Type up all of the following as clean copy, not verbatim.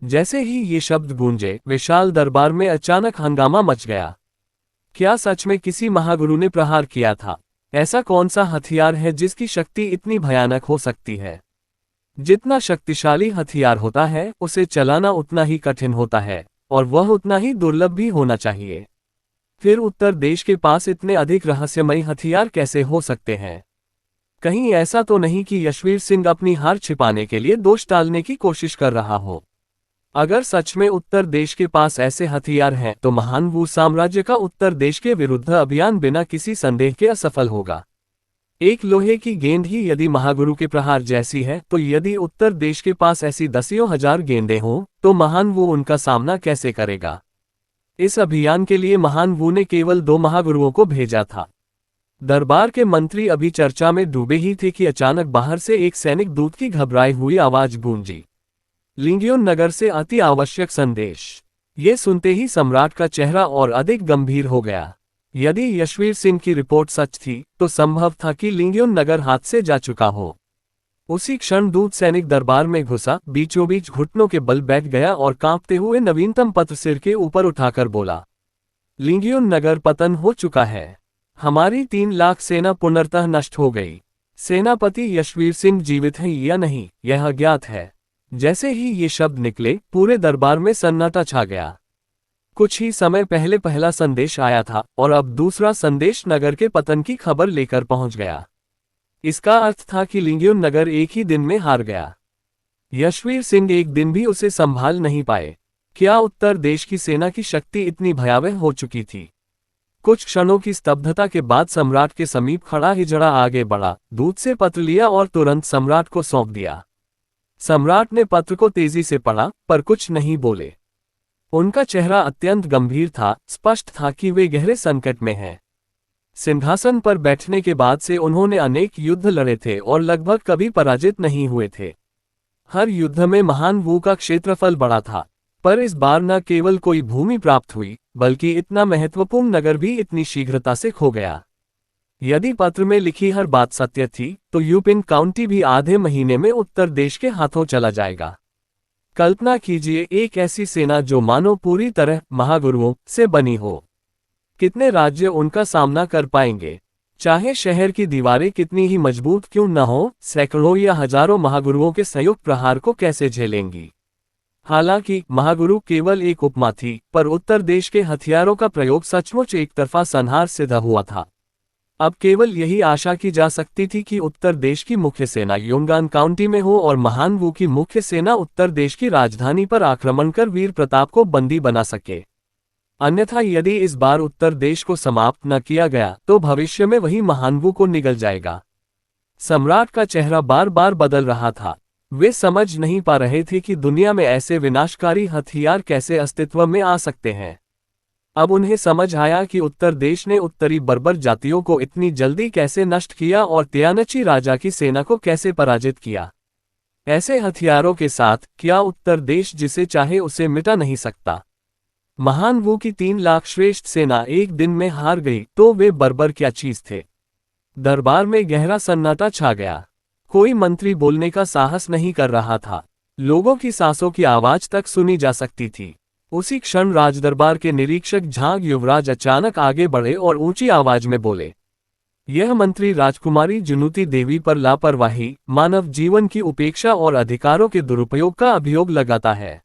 जैसे ही ये शब्द गूंजे, विशाल दरबार में अचानक हंगामा मच गया। क्या सच में किसी महागुरु ने प्रहार किया था? ऐसा कौन सा हथियार है जिसकी शक्ति इतनी भयानक हो सकती है? जितना शक्तिशाली हथियार होता है, उसे चलाना उतना ही कठिन होता है, और वह उतना ही दुर्लभ भी होना चाहिए। फिर उत्तर देश के पास इतने अधिक रहस्यमयी हथियार कैसे हो सकते हैं? कहीं ऐसा तो नहीं कि यशवीर सिंह अपनी हार छिपाने के लिए दोष टालने की कोशिश कर रहा हो? अगर सच में उत्तर देश के पास ऐसे हथियार हैं, तो महान वू साम्राज्य का उत्तर देश के विरुद्ध अभियान बिना किसी संदेह के असफल होगा। एक लोहे की गेंद ही यदि महागुरु के प्रहार जैसी है, तो यदि उत्तर देश के पास ऐसी दसियों हजार गेंदें हों, तो महान वू उनका सामना कैसे करेगा? इस अभियान के लिए महान वू ने केवल 2 महागुरुओं को भेजा था। दरबार के मंत्री अभी चर्चा में डूबे ही थे कि अचानक बाहर से एक सैनिक दूत की घबराई हुई आवाज गूंजी। लिंगियोन नगर से अति आवश्यक संदेश। ये सुनते ही सम्राट का चेहरा और अधिक गंभीर हो गया। यदि यशवीर सिंह की रिपोर्ट सच थी, तो संभव था कि लिंगियोन नगर हाथ से जा चुका हो। उसी क्षण दूत सैनिक दरबार में घुसा, बीचों बीच घुटनों के बल बैठ गया और कांपते हुए नवीनतम पत्र सिर के ऊपर उठाकर बोला, लिंगियोन नगर पतन हो चुका है। हमारी 3 लाख सेना पुनर्तः नष्ट हो गई। सेनापति यशवीर सिंह जीवित है या नहीं, यह अज्ञात है। जैसे ही ये शब्द निकले, पूरे दरबार में सन्नाटा छा गया। कुछ ही समय पहले पहला संदेश आया था, और अब दूसरा संदेश नगर के पतन की खबर लेकर पहुंच गया। इसका अर्थ था कि लिंगियोन नगर एक ही दिन में हार गया। यशवीर सिंह एक दिन भी उसे संभाल नहीं पाए। क्या उत्तर देश की सेना की शक्ति इतनी भयावह हो चुकी थी? कुछ क्षणों की स्तब्धता के बाद सम्राट के समीप खड़ा हिजड़ा आगे बढ़ा, दूत से पत्र लिया और तुरंत सम्राट को सौंप दिया। सम्राट ने पत्र को तेजी से पढ़ा, पर कुछ नहीं बोले। उनका चेहरा अत्यंत गंभीर था, स्पष्ट था कि वे गहरे संकट में हैं। सिंहासन पर बैठने के बाद से उन्होंने अनेक युद्ध लड़े थे और लगभग कभी पराजित नहीं हुए थे। हर युद्ध में महान वू का क्षेत्रफल बड़ा था, पर इस बार न केवल कोई भूमि प्राप्त हुई, बल्कि इतना महत्वपूर्ण नगर भी इतनी शीघ्रता से खो गया। यदि पत्र में लिखी हर बात सत्य थी, तो यूपिन काउंटी भी आधे महीने में उत्तर देश के हाथों चला जाएगा। कल्पना कीजिए, एक ऐसी सेना जो मानो पूरी तरह महागुरुओं से बनी हो। कितने राज्य उनका सामना कर पाएंगे? चाहे शहर की दीवारें कितनी ही मजबूत क्यों न हो, सैकड़ों या हजारों महागुरुओं के संयुक्त प्रहार को कैसे झेलेंगी? हालांकि महागुरु केवल एक उपमा थी, पर उत्तर देश के हथियारों का प्रयोग सचमुच एक तरफा संहार सिद्ध हुआ था। अब केवल यही आशा की जा सकती थी कि उत्तर देश की मुख्य सेना योंगान काउंटी में हो और महान वू की मुख्य सेना उत्तर देश की राजधानी पर आक्रमण कर वीर प्रताप को बंदी बना सके। अन्यथा यदि इस बार उत्तर देश को समाप्त न किया गया, तो भविष्य में वही महान वू को निगल जाएगा। सम्राट का चेहरा बार बार बदल रहा था। वे समझ नहीं पा रहे थे कि दुनिया में ऐसे विनाशकारी हथियार कैसे अस्तित्व में आ सकते हैं। अब उन्हें समझ आया कि उत्तर देश ने उत्तरी बर्बर जातियों को इतनी जल्दी कैसे नष्ट किया और त्यानची राजा की सेना को कैसे पराजित किया। ऐसे हथियारों के साथ क्या उत्तर देश जिसे चाहे उसे मिटा नहीं सकता? महान वू की 3 लाख श्रेष्ठ सेना एक दिन में हार गई, तो वे बर्बर क्या चीज थे? दरबार में गहरा सन्नाटा छा गया। कोई मंत्री बोलने का साहस नहीं कर रहा था। लोगों की सांसों की आवाज तक सुनी जा सकती थी। उसी क्षण राजदरबार के निरीक्षक झांग युवराज अचानक आगे बढ़े और ऊंची आवाज में बोले, यह मंत्री राजकुमारी जुनूती देवी पर लापरवाही, मानव जीवन की उपेक्षा और अधिकारों के दुरुपयोग का अभियोग लगाता है।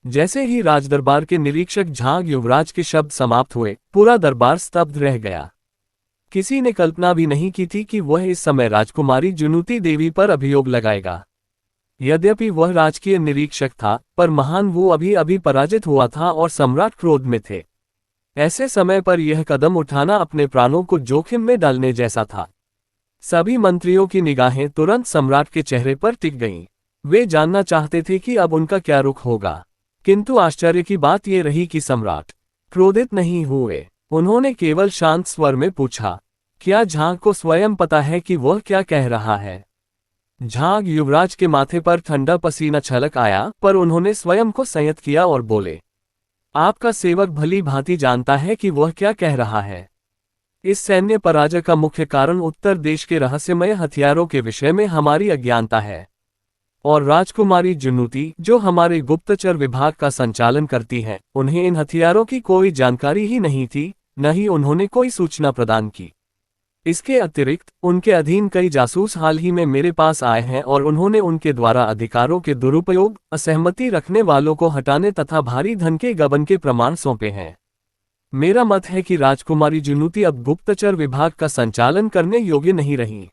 जैसे ही राजदरबार के निरीक्षक झांग युवराज के शब्द समाप्त हुए, पूरा दरबार स्तब्ध रह गया। किसी ने कल्पना भी नहीं की थी कि वह इस समय राजकुमारी जुनूती देवी पर अभियोग लगाएगा। यद्यपि वह राजकीय निरीक्षक था, पर महान वू अभी अभी पराजित हुआ था और सम्राट क्रोध में थे। ऐसे समय पर यह कदम उठाना अपने प्राणों को जोखिम में डालने जैसा था। सभी मंत्रियों की निगाहें तुरंत सम्राट के चेहरे पर टिक गईं। वे जानना चाहते थे कि अब उनका क्या रुख होगा, किंतु आश्चर्य की बात यह रही कि सम्राट क्रोधित नहीं हुए। उन्होंने केवल शांत स्वर में पूछा, क्या झांग को स्वयं पता है कि वह क्या कह रहा है? झांग युवराज के माथे पर ठंडा पसीना छलक आया, पर उन्होंने स्वयं को संयत किया और बोले, आपका सेवक भली भांति जानता है कि वह क्या कह रहा है। इस सैन्य पराजय का मुख्य कारण उत्तर देश के रहस्यमय हथियारों के विषय में हमारी अज्ञानता है। और राजकुमारी जुनूती, जो हमारे गुप्तचर विभाग का संचालन करती हैं, उन्हें इन हथियारों की कोई जानकारी ही नहीं थी, न ही उन्होंने कोई सूचना प्रदान की। इसके अतिरिक्त उनके अधीन कई जासूस हाल ही में मेरे पास आए हैं और उन्होंने उनके द्वारा अधिकारों के दुरुपयोग, असहमति रखने वालों को हटाने तथा भारी धन के गबन के प्रमाण सौंपे हैं। मेरा मत है कि राजकुमारी जुनूती अब गुप्तचर विभाग का संचालन करने योग्य नहीं रही।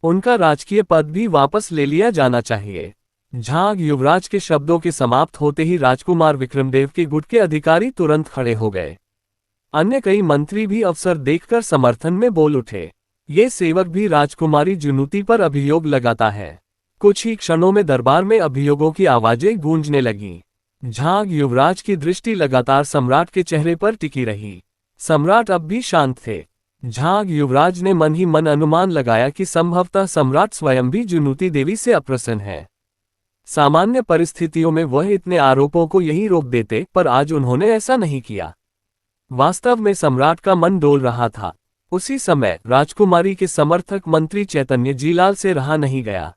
उनका राजकीय पद भी वापस ले लिया जाना चाहिए। झांग युवराज के शब्दों के समाप्त होते ही राजकुमार विक्रमदेव के गुट के अधिकारी तुरंत खड़े हो गए। अन्य कई मंत्री भी अवसर देखकर समर्थन में बोल उठे। ये सेवक भी राजकुमारी जुनूती पर अभियोग लगाता है। कुछ ही क्षणों में दरबार में अभियोगों की आवाजें गूंजने लगीं। झांग युवराज की दृष्टि लगातार सम्राट के चेहरे पर टिकी रही। सम्राट अब भी शांत थे। झांग युवराज ने मन ही मन अनुमान लगाया कि संभवतः सम्राट स्वयं भी जुनूती देवी से अप्रसन्न है। सामान्य परिस्थितियों में वह इतने आरोपों को यहीं रोक देते, पर आज उन्होंने ऐसा नहीं किया। वास्तव में सम्राट का मन डोल रहा था। उसी समय राजकुमारी के समर्थक मंत्री चैतन्य जीलाल से रहा नहीं गया।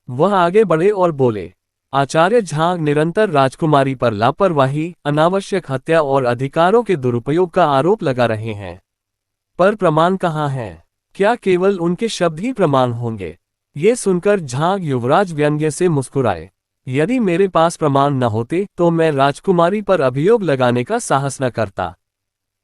वह आगे बढ़े और बोले, आचार्य झांग निरंतर राजकुमारी पर लापरवाही, अनावश्यक हत्या और अधिकारों के दुरुपयोग का आरोप लगा रहे हैं। पर प्रमाण कहाँ हैं? क्या केवल उनके शब्द ही प्रमाण होंगे? ये सुनकर झांग युवराज व्यंग्य से मुस्कुराए। यदि मेरे पास प्रमाण न होते तो मैं राजकुमारी पर अभियोग लगाने का साहस न करता।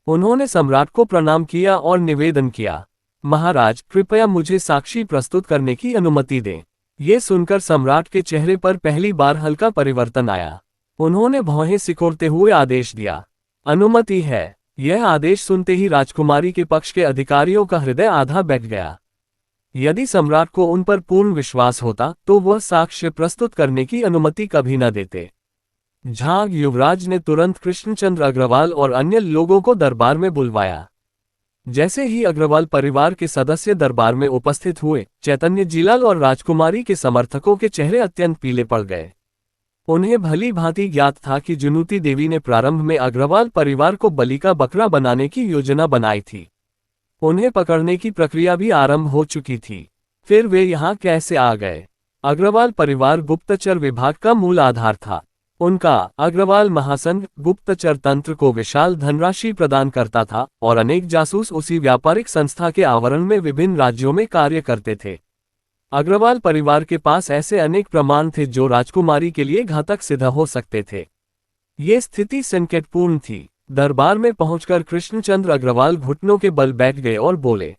उन्होंने सम्राट को प्रणाम किया और निवेदन किया, महाराज कृपया मुझे साक्षी प्रस्तुत करने की अनुमति दें। ये सुनकर सम्राट के चेहरे पर पहली बार हल्का परिवर्तन आया। उन्होंने भौहें सिकोड़ते हुए आदेश दिया, अनुमति है। यह आदेश सुनते ही राजकुमारी के पक्ष के अधिकारियों का हृदय आधा बैठ गया। यदि सम्राट को उन पर पूर्ण विश्वास होता तो वह साक्ष्य प्रस्तुत करने की अनुमति कभी न देते। झांग युवराज ने तुरंत कृष्णचंद्र अग्रवाल और अन्य लोगों को दरबार में बुलवाया। जैसे ही अग्रवाल परिवार के सदस्य दरबार में उपस्थित हुए, चैतन्य जीलाल और राजकुमारी के समर्थकों के चेहरे अत्यंत पीले पड़ गए। उन्हें भली भांति ज्ञात था कि जुनूती देवी ने प्रारंभ में अग्रवाल परिवार को बलि का बकरा बनाने की योजना बनाई थी। उन्हें पकड़ने की प्रक्रिया भी आरंभ हो चुकी थी। फिर वे यहाँ कैसे आ गए? अग्रवाल परिवार गुप्तचर विभाग का मूल आधार था। उनका अग्रवाल महासंघ गुप्तचर तंत्र को विशाल धनराशि प्रदान करता था और अनेक जासूस उसी व्यापारिक संस्था के आवरण में विभिन्न राज्यों में कार्य करते थे। अग्रवाल परिवार के पास ऐसे अनेक प्रमाण थे जो राजकुमारी के लिए घातक सिद्ध हो सकते थे। ये स्थिति संकटपूर्ण थी। दरबार में पहुंचकर कृष्णचंद्र अग्रवाल घुटनों के बल बैठ गए और बोले,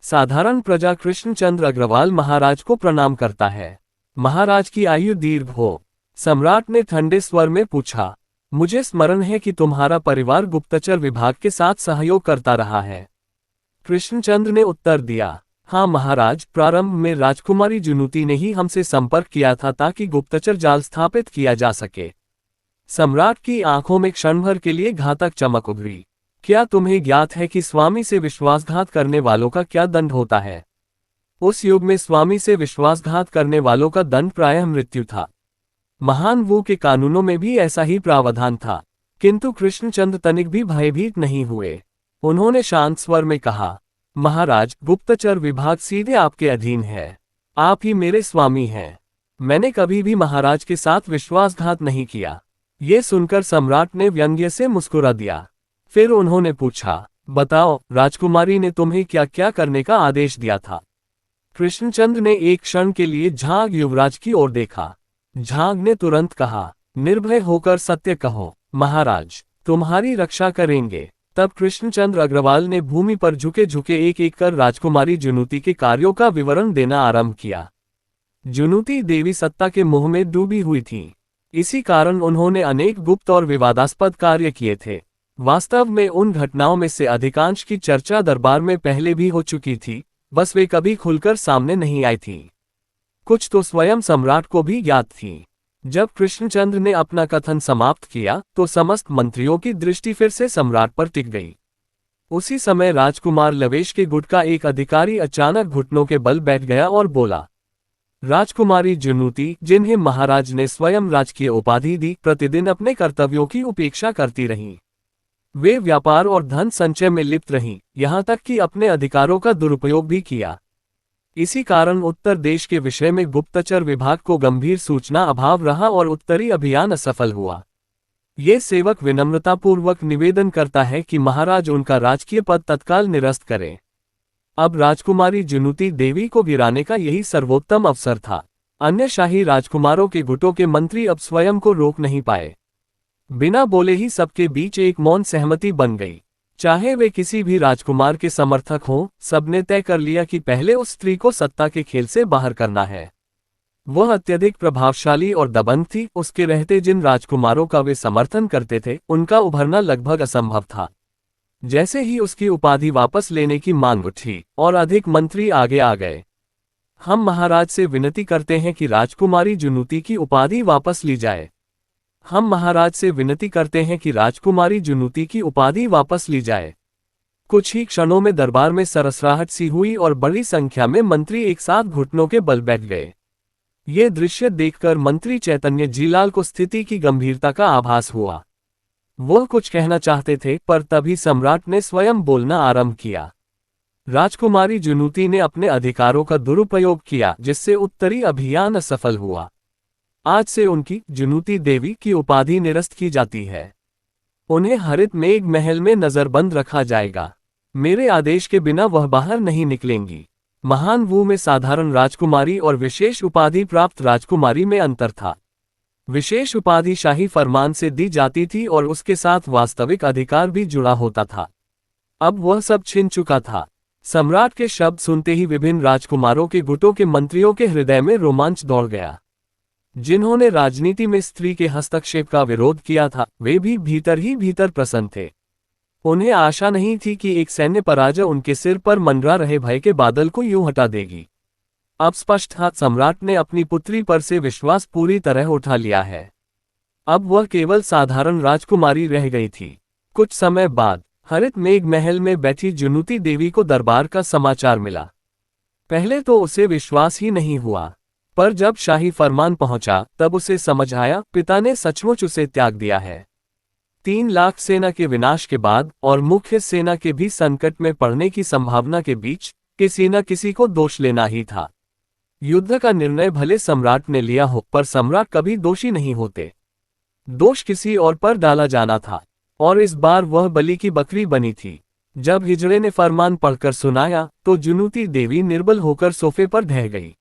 साधारण प्रजा कृष्णचंद्र अग्रवाल महाराज को प्रणाम करता है। महाराज की आयु दीर्घ हो। सम्राट ने ठंडे स्वर में पूछा, मुझे स्मरण है कि तुम्हारा परिवार गुप्तचर विभाग के साथ सहयोग करता रहा है। कृष्णचंद्र ने उत्तर दिया, हाँ महाराज, प्रारंभ में राजकुमारी जुनूती ने ही हमसे संपर्क किया था ताकि गुप्तचर जाल स्थापित किया जा सके। सम्राट की आंखों में क्षणभर के लिए घातक चमक उभरी। क्या तुम्हें ज्ञात है कि स्वामी से विश्वासघात करने वालों का क्या दंड होता है? उस युग में स्वामी से विश्वासघात करने वालों का दंड प्रायः मृत्यु था। महान वू के कानूनों में भी ऐसा ही प्रावधान था, किंतु कृष्णचंद्र तनिक भी भयभीत नहीं हुए। उन्होंने शांत स्वर में कहा, महाराज, गुप्तचर विभाग सीधे आपके अधीन है। आप ही मेरे स्वामी हैं। मैंने कभी भी महाराज के साथ विश्वासघात नहीं किया। ये सुनकर सम्राट ने व्यंग्य से मुस्कुरा दिया। फिर उन्होंने पूछा, बताओ, राजकुमारी ने तुम्हें क्या क्या करने का आदेश दिया था? कृष्णचंद्र ने एक क्षण के लिए झांग युवराज की ओर देखा। झांग ने तुरंत कहा, निर्भय होकर सत्य कहो, महाराज तुम्हारी रक्षा करेंगे। तब कृष्णचंद्र अग्रवाल ने भूमि पर झुके झुके एक एक कर राजकुमारी जुनूती के कार्यों का विवरण देना आरंभ किया। जुनूती देवी सत्ता के मोह में डूबी हुई थी। इसी कारण उन्होंने अनेक गुप्त और विवादास्पद कार्य किए थे। वास्तव में उन घटनाओं में से अधिकांश की चर्चा दरबार में पहले भी हो चुकी थी, बस वे कभी खुलकर सामने नहीं आई थी। कुछ तो स्वयं सम्राट को भी ज्ञात थी। जब कृष्णचंद्र ने अपना कथन समाप्त किया तो समस्त मंत्रियों की दृष्टि फिर से सम्राट पर टिक गई। उसी समय राजकुमार लवेश के गुट का एक अधिकारी अचानक घुटनों के बल बैठ गया और बोला, राजकुमारी जुनूती, जिन्हें महाराज ने स्वयं राजकीय उपाधि दी, प्रतिदिन अपने कर्तव्यों की उपेक्षा करती रहीं। वे व्यापार और धन संचय में लिप्त रहीं, यहाँ तक कि अपने अधिकारों का दुरुपयोग भी किया। इसी कारण उत्तर देश के विषय में गुप्तचर विभाग को गंभीर सूचना अभाव रहा और उत्तरी अभियान असफल हुआ। ये सेवक विनम्रतापूर्वक निवेदन करता है कि महाराज उनका राजकीय पद तत्काल निरस्त करें। अब राजकुमारी जुनूती देवी को गिराने का यही सर्वोत्तम अवसर था। अन्य शाही राजकुमारों के गुटों के मंत्री अब स्वयं को रोक नहीं पाए। बिना बोले ही सबके बीच एक मौन सहमति बन गई। चाहे वे किसी भी राजकुमार के समर्थक हों, सबने तय कर लिया कि पहले उस स्त्री को सत्ता के खेल से बाहर करना है। वह अत्यधिक प्रभावशाली और दबंग थी, उसके रहते जिन राजकुमारों का वे समर्थन करते थे, उनका उभरना लगभग असंभव था। जैसे ही उसकी उपाधि वापस लेने की मांग उठी और अधिक मंत्री आगे आ गए। हम महाराज से विनती करते हैं कि राजकुमारी जुनूती की उपाधि वापस ली जाए। हम महाराज से विनती करते हैं कि राजकुमारी जुनूती की उपाधि वापस ली जाए। कुछ ही क्षणों में दरबार में सरसराहट सी हुई और बड़ी संख्या में मंत्री एक साथ घुटनों के बल बैठ गए। ये दृश्य देखकर मंत्री चैतन्य जीलाल को स्थिति की गंभीरता का आभास हुआ। वह कुछ कहना चाहते थे, पर तभी सम्राट ने स्वयं बोलना आरंभ किया। राजकुमारी जुनूती ने अपने अधिकारों का दुरुपयोग किया, जिससे उत्तरी अभियान असफल हुआ। आज से उनकी, जुनूती देवी की उपाधि निरस्त की जाती है। उन्हें हरित मेघ महल में नजरबंद रखा जाएगा। मेरे आदेश के बिना वह बाहर नहीं निकलेंगी। महान वू में साधारण राजकुमारी और विशेष उपाधि प्राप्त राजकुमारी में अंतर था। विशेष उपाधि शाही फरमान से दी जाती थी और उसके साथ वास्तविक अधिकार भी जुड़ा होता था। अब वह सब छिन चुका था। सम्राट के शब्द सुनते ही विभिन्न राजकुमारों के गुटों के मंत्रियों के हृदय में रोमांच दौड़ गया। जिन्होंने राजनीति में स्त्री के हस्तक्षेप का विरोध किया था, वे भी भीतर ही भीतर प्रसन्न थे। उन्हें आशा नहीं थी कि एक सैन्य पराजय उनके सिर पर मंडरा रहे भय के बादल को यूं हटा देगी। अब स्पष्ट था, सम्राट ने अपनी पुत्री पर से विश्वास पूरी तरह उठा लिया है। अब वह केवल साधारण राजकुमारी रह गई थी। कुछ समय बाद हरित मेघ महल में बैठी जुनूती देवी को दरबार का समाचार मिला। पहले तो उसे विश्वास ही नहीं हुआ, पर जब शाही फरमान पहुंचा तब उसे समझ आया, पिता ने सचमुच उसे त्याग दिया है। 3 लाख सेना के विनाश के बाद और मुख्य सेना के भी संकट में पड़ने की संभावना के बीच किसी न किसी को दोष लेना ही था। युद्ध का निर्णय भले सम्राट ने लिया हो, पर सम्राट कभी दोषी नहीं होते। दोष किसी और पर डाला जाना था, और इस बार वह बलि की बकरी बनी थी। जब हिजड़े ने फरमान पढ़कर सुनाया तो जुनूती देवी निर्बल होकर सोफे पर ढह गई।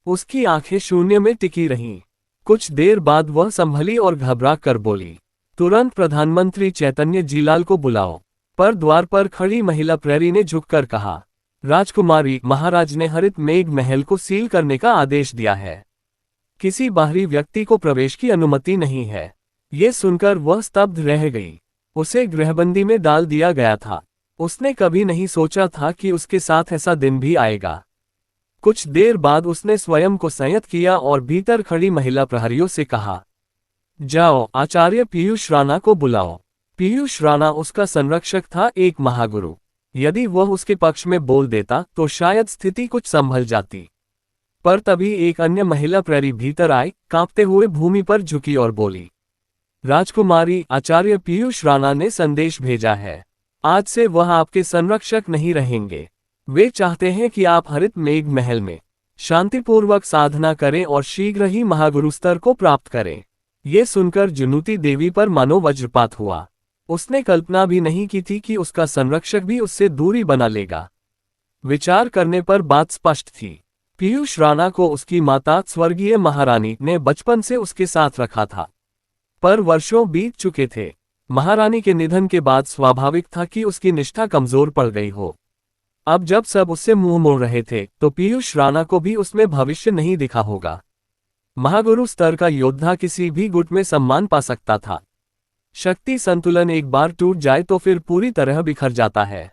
उसकी आंखें शून्य में टिकी रहीं। कुछ देर बाद वह संभली और घबरा कर बोली, तुरंत प्रधानमंत्री चैतन्य जीलाल को बुलाओ। पर द्वार पर खड़ी महिला प्रहरी ने झुककर कहा, राजकुमारी, महाराज ने हरित मेघ महल को सील करने का आदेश दिया है। किसी बाहरी व्यक्ति को प्रवेश की अनुमति नहीं है। ये सुनकर वह स्तब्ध रह गई। उसे गृहबंदी में डाल दिया गया था। उसने कभी नहीं सोचा था कि उसके साथ ऐसा दिन भी आएगा। कुछ देर बाद उसने स्वयं को संयत किया और भीतर खड़ी महिला प्रहरियों से कहा, जाओ, आचार्य पीयूष राणा को बुलाओ। पीयूष राणा उसका संरक्षक था, एक महागुरु। यदि वह उसके पक्ष में बोल देता तो शायद स्थिति कुछ संभल जाती। पर तभी एक अन्य महिला प्रहरी भीतर आई, कांपते हुए भूमि पर झुकी और बोली, राजकुमारी, आचार्य पीयूष राणा ने संदेश भेजा है। आज से वह आपके संरक्षक नहीं रहेंगे। वे चाहते हैं कि आप हरित मेघ महल में शांतिपूर्वक साधना करें और शीघ्र ही महागुरु स्तर को प्राप्त करें। ये सुनकर जुनूती देवी पर मानो वज्रपात हुआ। उसने कल्पना भी नहीं की थी कि उसका संरक्षक भी उससे दूरी बना लेगा। विचार करने पर बात स्पष्ट थी। पीयूष राणा को उसकी माता स्वर्गीय महारानी ने बचपन से उसके साथ रखा था, पर वर्षों बीत चुके थे। महारानी के निधन के बाद स्वाभाविक था कि उसकी निष्ठा कमजोर पड़ गई हो। अब जब सब उससे मुंह मोड़ रहे थे तो पीयूष राणा को भी उसमें भविष्य नहीं दिखा होगा। महागुरु स्तर का योद्धा किसी भी गुट में सम्मान पा सकता था। शक्ति संतुलन एक बार टूट जाए तो फिर पूरी तरह बिखर जाता है।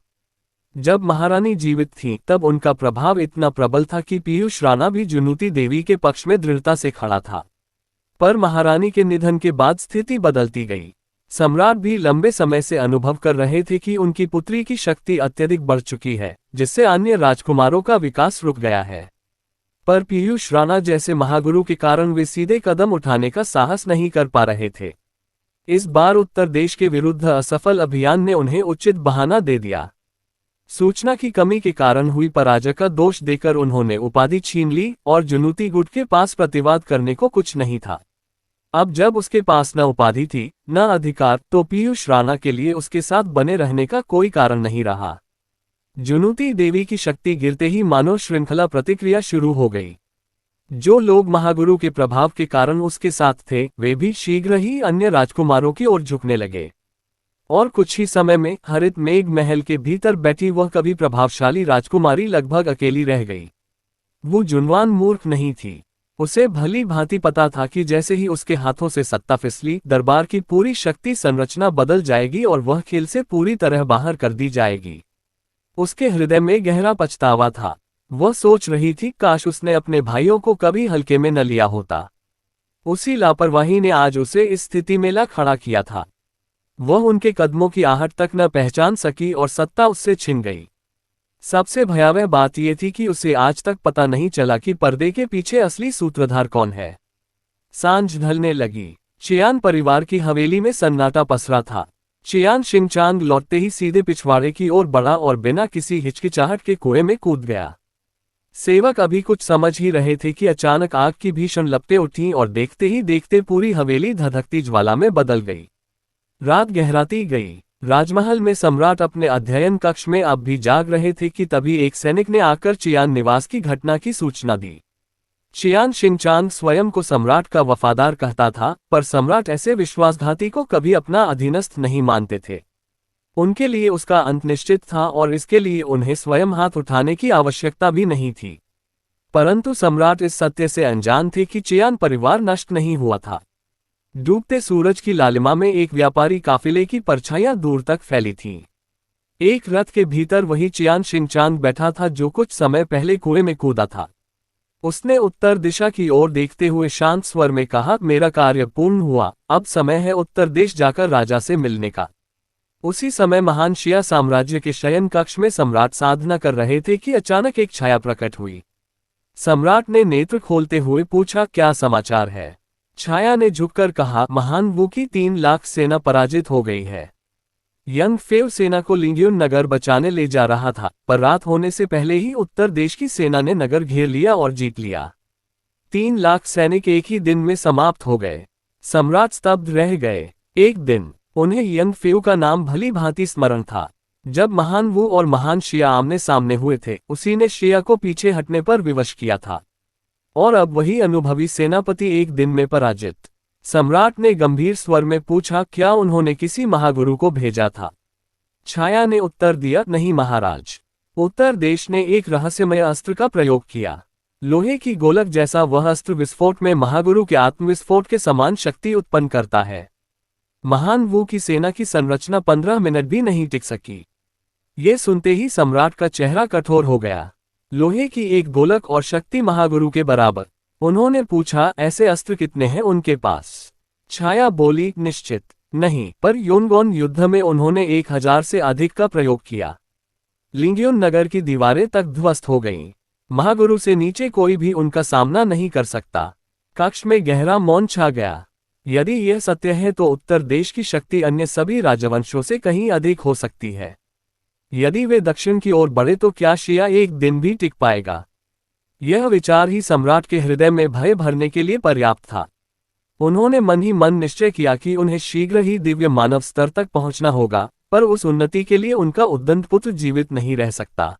जब महारानी जीवित थीं तब उनका प्रभाव इतना प्रबल था कि पीयूष राणा भी जुनूती देवी के पक्ष में दृढ़ता से खड़ा था। पर महारानी के निधन के बाद स्थिति बदलती गई। सम्राट भी लंबे समय से अनुभव कर रहे थे कि उनकी पुत्री की शक्ति अत्यधिक बढ़ चुकी है, जिससे अन्य राजकुमारों का विकास रुक गया है। पर पीयूष राणा जैसे महागुरु के कारण वे सीधे कदम उठाने का साहस नहीं कर पा रहे थे। इस बार उत्तर देश के विरुद्ध असफल अभियान ने उन्हें उचित बहाना दे दिया। सूचना की कमी के कारण हुई पराजय का दोष देकर उन्होंने उपाधि छीन ली और जुनूती गुट के पास प्रतिवाद करने को कुछ नहीं था। अब जब उसके पास न उपाधि थी न अधिकार, तो पीयूष राणा के लिए उसके साथ बने रहने का कोई कारण नहीं रहा। जुनूती देवी की शक्ति गिरते ही मानव श्रृंखला प्रतिक्रिया शुरू हो गई। जो लोग महागुरु के प्रभाव के कारण उसके साथ थे, वे भी शीघ्र ही अन्य राजकुमारों की ओर झुकने लगे। और कुछ ही समय में हरित मेघ महल के भीतर बैठी वह कभी प्रभावशाली राजकुमारी लगभग अकेली रह गई। वो जुनवान मूर्ख नहीं थी। उसे भली भांति पता था कि जैसे ही उसके हाथों से सत्ता फिसली, दरबार की पूरी शक्ति संरचना बदल जाएगी और वह खेल से पूरी तरह बाहर कर दी जाएगी। उसके हृदय में गहरा पछतावा था। वह सोच रही थी, काश उसने अपने भाइयों को कभी हल्के में न लिया होता। उसी लापरवाही ने आज उसे इस स्थिति में ला खड़ा किया था। वह उनके कदमों की आहट तक न पहचान सकी और सत्ता उससे छिन गई। सबसे भयावह बात यह थी कि उसे आज तक पता नहीं चला कि पर्दे के पीछे असली सूत्रधार कौन है। सांझ ढलने लगी। चियान परिवार की हवेली में सन्नाटा पसरा था। चियान शिंगचांग लौटते ही सीधे पिछवाड़े की ओर बढ़ा और बिना किसी हिचकिचाहट के कुएं में कूद गया। सेवक अभी कुछ समझ ही रहे थे कि अचानक आग की भीषण लपटें उठीं और देखते ही देखते पूरी हवेली धधकती ज्वाला में बदल गई। रात गहराती गई। राजमहल में सम्राट अपने अध्ययन कक्ष में अब भी जाग रहे थे कि तभी एक सैनिक ने आकर चियान निवास की घटना की सूचना दी। चियान शिंगचांग स्वयं को सम्राट का वफादार कहता था, पर सम्राट ऐसे विश्वासघाती को कभी अपना अधीनस्थ नहीं मानते थे। उनके लिए उसका अंत निश्चित था और इसके लिए उन्हें स्वयं हाथ उठाने की आवश्यकता भी नहीं थी। परंतु सम्राट इस सत्य से अनजान थे कि चियान परिवार नष्ट नहीं हुआ था। डूबते सूरज की लालिमा में एक व्यापारी काफिले की परछाइयां दूर तक फैली थीं। एक रथ के भीतर वही चियान शिंगचांग बैठा था जो कुछ समय पहले कुएं में कूदा था। उसने उत्तर दिशा की ओर देखते हुए शांत स्वर में कहा, मेरा कार्य पूर्ण हुआ, अब समय है उत्तर देश जाकर राजा से मिलने का। उसी समय महान शिया साम्राज्य के शयन कक्ष में सम्राट साधना कर रहे थे कि अचानक एक छाया प्रकट हुई। सम्राट ने नेत्र खोलते हुए पूछा, क्या समाचार है? छाया ने झुककर कहा, महान वू की 3 लाख सेना पराजित हो गई है। यंग फेव सेना को लिंग्यून नगर बचाने ले जा रहा था, पर रात होने से पहले ही उत्तर देश की सेना ने नगर घेर लिया और जीत लिया। 3 लाख सैनिक एक ही दिन में समाप्त हो गए। सम्राट स्तब्ध रह गए। एक दिन उन्हें यंग फेव का नाम भली भांति स्मरण था। जब महान वू और महान शिया आमने सामने हुए थे, उसी ने शिया को पीछे हटने पर विवश किया था। और अब वही अनुभवी सेनापति एक दिन में पराजित। सम्राट ने गंभीर स्वर में पूछा, क्या उन्होंने किसी महागुरु को भेजा था? छाया ने उत्तर दिया, नहीं महाराज। उत्तर देश ने एक रहस्यमय अस्त्र का प्रयोग किया। लोहे की गोलक जैसा वह अस्त्र विस्फोट में महागुरु के आत्मविस्फोट के समान शक्ति उत्पन्न करता है। महान वू की सेना की संरचना 15 मिनट भी नहीं टिक सकी। ये सुनते ही सम्राट का चेहरा कठोर हो गया। लोहे की एक गोलक और शक्ति महागुरु के बराबर। उन्होंने पूछा, ऐसे अस्त्र कितने हैं उनके पास? छाया बोली, निश्चित नहीं, पर योनगोन युद्ध में उन्होंने 1000 से अधिक का प्रयोग किया। लिंग्यून नगर की दीवारें तक ध्वस्त हो गईं। महागुरु से नीचे कोई भी उनका सामना नहीं कर सकता। कक्ष में गहरा मौन छा गया। यदि यह सत्य है तो उत्तर देश की शक्ति अन्य सभी राजवंशों से कहीं अधिक हो सकती है। यदि वे दक्षिण की ओर बढ़े तो क्या शिया एक दिन भी टिक पाएगा? यह विचार ही सम्राट के हृदय में भय भरने के लिए पर्याप्त था। उन्होंने मन ही मन निश्चय किया कि उन्हें शीघ्र ही दिव्य मानव स्तर तक पहुंचना होगा, पर उस उन्नति के लिए उनका उद्दंड पुत्र जीवित नहीं रह सकता।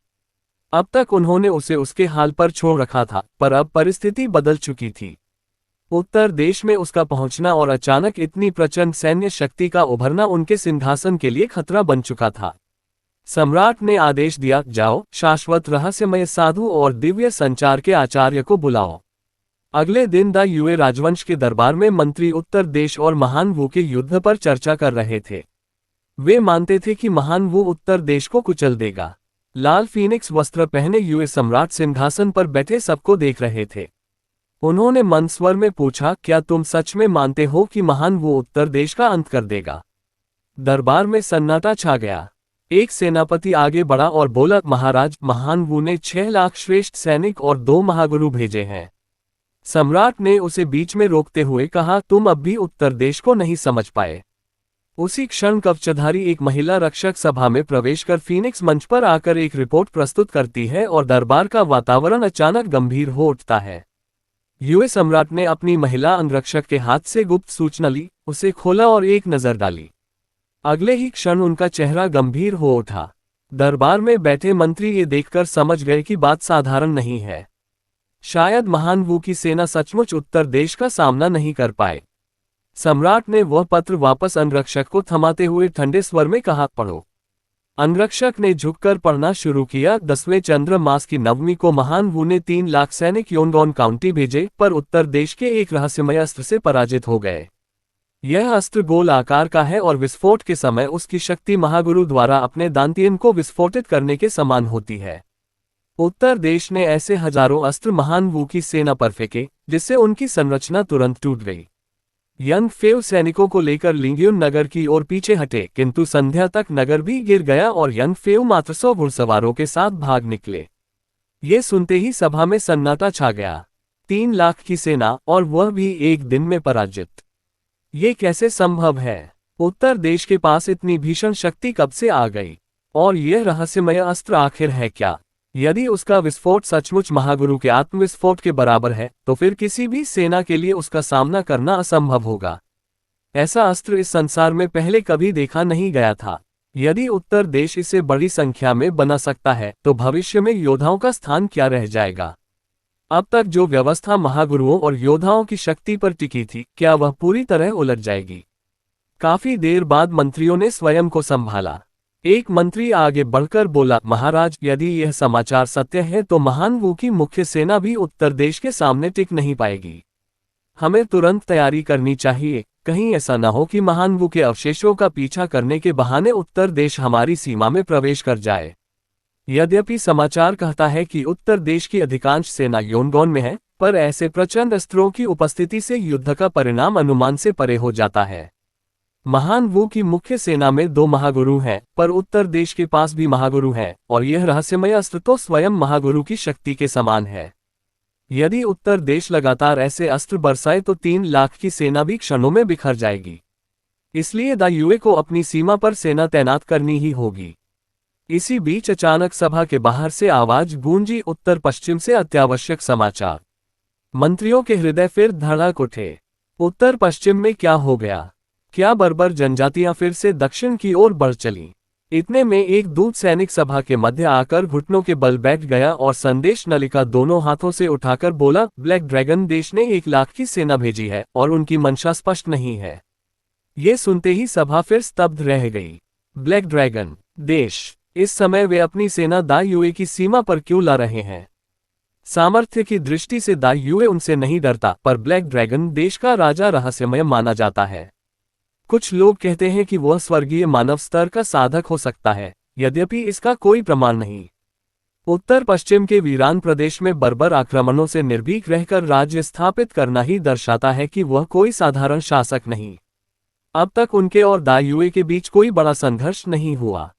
अब तक उन्होंने उसे उसके हाल पर छोड़ रखा था, पर अब परिस्थिति बदल चुकी थी। उत्तर देश में उसका पहुंचना और अचानक इतनी प्रचंड सैन्य शक्ति का उभरना उनके सिंहासन के लिए खतरा बन चुका था। सम्राट ने आदेश दिया, जाओ, शाश्वत रहस्यमय साधु और दिव्य संचार के आचार्य को बुलाओ। अगले दिन द युए राजवंश के दरबार में मंत्री उत्तर देश और महान वू के युद्ध पर चर्चा कर रहे थे। वे मानते थे कि महान वू उत्तर देश को कुचल देगा। लाल फीनिक्स वस्त्र पहने युए सम्राट सिंहासन पर बैठे सबको देख रहे थे। उन्होंने मंद स्वर में पूछा, क्या तुम सच में मानते हो कि महान वू उत्तर देश का अंत कर देगा? दरबार में सन्नाटा छा गया। एक सेनापति आगे बढ़ा और बोला, महाराज, महान वू ने 6 लाख श्रेष्ठ सैनिक और 2 महागुरु भेजे हैं। सम्राट ने उसे बीच में रोकते हुए कहा, तुम अब भी उत्तर देश को नहीं समझ पाए। उसी क्षण कवचधारी एक महिला रक्षक सभा में प्रवेश कर फीनिक्स मंच पर आकर एक रिपोर्ट प्रस्तुत करती है और दरबार का वातावरण अचानक गंभीर हो उठता है। यूएस सम्राट ने अपनी महिला अंगरक्षक के हाथ से गुप्त सूचना ली, उसे खोला और एक नजर डाली। अगले ही क्षण उनका चेहरा गंभीर हो उठा। दरबार में बैठे मंत्री ये देखकर समझ गए कि बात साधारण नहीं है। शायद महान वू की सेना सचमुच उत्तर देश का सामना नहीं कर पाए। सम्राट ने वह पत्र वापस अंगरक्षक को थमाते हुए ठंडे स्वर में कहा, पढ़ो। अंगरक्षक ने झुककर पढ़ना शुरू किया। 10वें चंद्र मास की नवमी को महान वू ने 3 लाख सैनिक योनगॉन काउंटी भेजे, पर उत्तर देश के एक रहस्यमय अस्त्र से पराजित हो गए। यह अस्त्र गोल आकार का है और विस्फोट के समय उसकी शक्ति महागुरु द्वारा अपने दांतियन को विस्फोटित करने के समान होती है। उत्तर देश ने ऐसे हजारों अस्त्र महान वू की सेना पर फेंके, जिससे उनकी संरचना तुरंत टूट गई। यंग फेव सैनिकों को लेकर लिंग्यून नगर की ओर पीछे हटे, किंतु संध्या तक नगर भी गिर गया और यंग फेव मात्र 100 घुड़सवारों के साथ भाग निकले। ये सुनते ही सभा में सन्नाटा छा गया। 3 लाख की सेना, और वह भी एक दिन में पराजित। ये कैसे संभव है? उत्तर देश के पास इतनी भीषण शक्ति कब से आ गई? और यह रहस्यमय अस्त्र आखिर है क्या? यदि उसका विस्फोट सचमुच महागुरु के आत्मविस्फोट के बराबर है, तो फिर किसी भी सेना के लिए उसका सामना करना असंभव होगा। ऐसा अस्त्र इस संसार में पहले कभी देखा नहीं गया था। यदि उत्तर देश इसे बड़ी संख्या में बना सकता है, तो भविष्य में योद्धाओं का स्थान क्या रह जाएगा? अब तक जो व्यवस्था महागुरुओं और योद्धाओं की शक्ति पर टिकी थी, क्या वह पूरी तरह उलट जाएगी? काफी देर बाद मंत्रियों ने स्वयं को संभाला। एक मंत्री आगे बढ़कर बोला, महाराज, यदि यह समाचार सत्य है तो महान वू की मुख्य सेना भी उत्तर देश के सामने टिक नहीं पाएगी। हमें तुरंत तैयारी करनी चाहिए। कहीं ऐसा न हो कि महान वू के अवशेषों का पीछा करने के बहाने उत्तर देश हमारी सीमा में प्रवेश कर जाए। यद्यपि समाचार कहता है कि उत्तर देश की अधिकांश सेना योनगॉन में है, पर ऐसे प्रचंड अस्त्रों की उपस्थिति से युद्ध का परिणाम अनुमान से परे हो जाता है। महान वू की मुख्य सेना में 2 महागुरु हैं, पर उत्तर देश के पास भी महागुरु हैं, और यह रहस्यमय अस्त्र तो स्वयं महागुरु की शक्ति के समान है। यदि उत्तर देश लगातार ऐसे अस्त्र बरसाए तो 3 लाख की सेना भी क्षणों में बिखर जाएगी। इसलिए दायुए को अपनी सीमा पर सेना तैनात करनी ही होगी। इसी बीच अचानक सभा के बाहर से आवाज गूंजी, उत्तर पश्चिम से अत्यावश्यक समाचार। मंत्रियों के हृदय फिर धड़क उठे। उत्तर पश्चिम में क्या हो गया? क्या बर्बर जनजातियां फिर से दक्षिण की ओर बढ़ चलीं? इतने में एक दूत सैनिक सभा के मध्य आकर घुटनों के बल बैठ गया और संदेश नलिका दोनों हाथों से उठाकर बोला, ब्लैक ड्रैगन देश ने 1 लाख की सेना भेजी है और उनकी मंशा स्पष्ट नहीं है। ये सुनते ही सभा फिर स्तब्ध रह गई। ब्लैक ड्रैगन देश, इस समय वे अपनी सेना दायुए की सीमा पर क्यों ला रहे हैं? सामर्थ्य की दृष्टि से दायुए उनसे नहीं डरता, पर ब्लैक ड्रैगन देश का राजा रहस्यमय माना जाता है। कुछ लोग कहते हैं कि वह स्वर्गीय मानव स्तर का साधक हो सकता है, यद्यपि इसका कोई प्रमाण नहीं। उत्तर पश्चिम के वीरान प्रदेश में बर्बर आक्रमणों से निर्भीक रहकर राज्य स्थापित करना ही दर्शाता है कि वह कोई साधारण शासक नहीं। अब तक उनके और दायुए के बीच कोई बड़ा संघर्ष नहीं हुआ।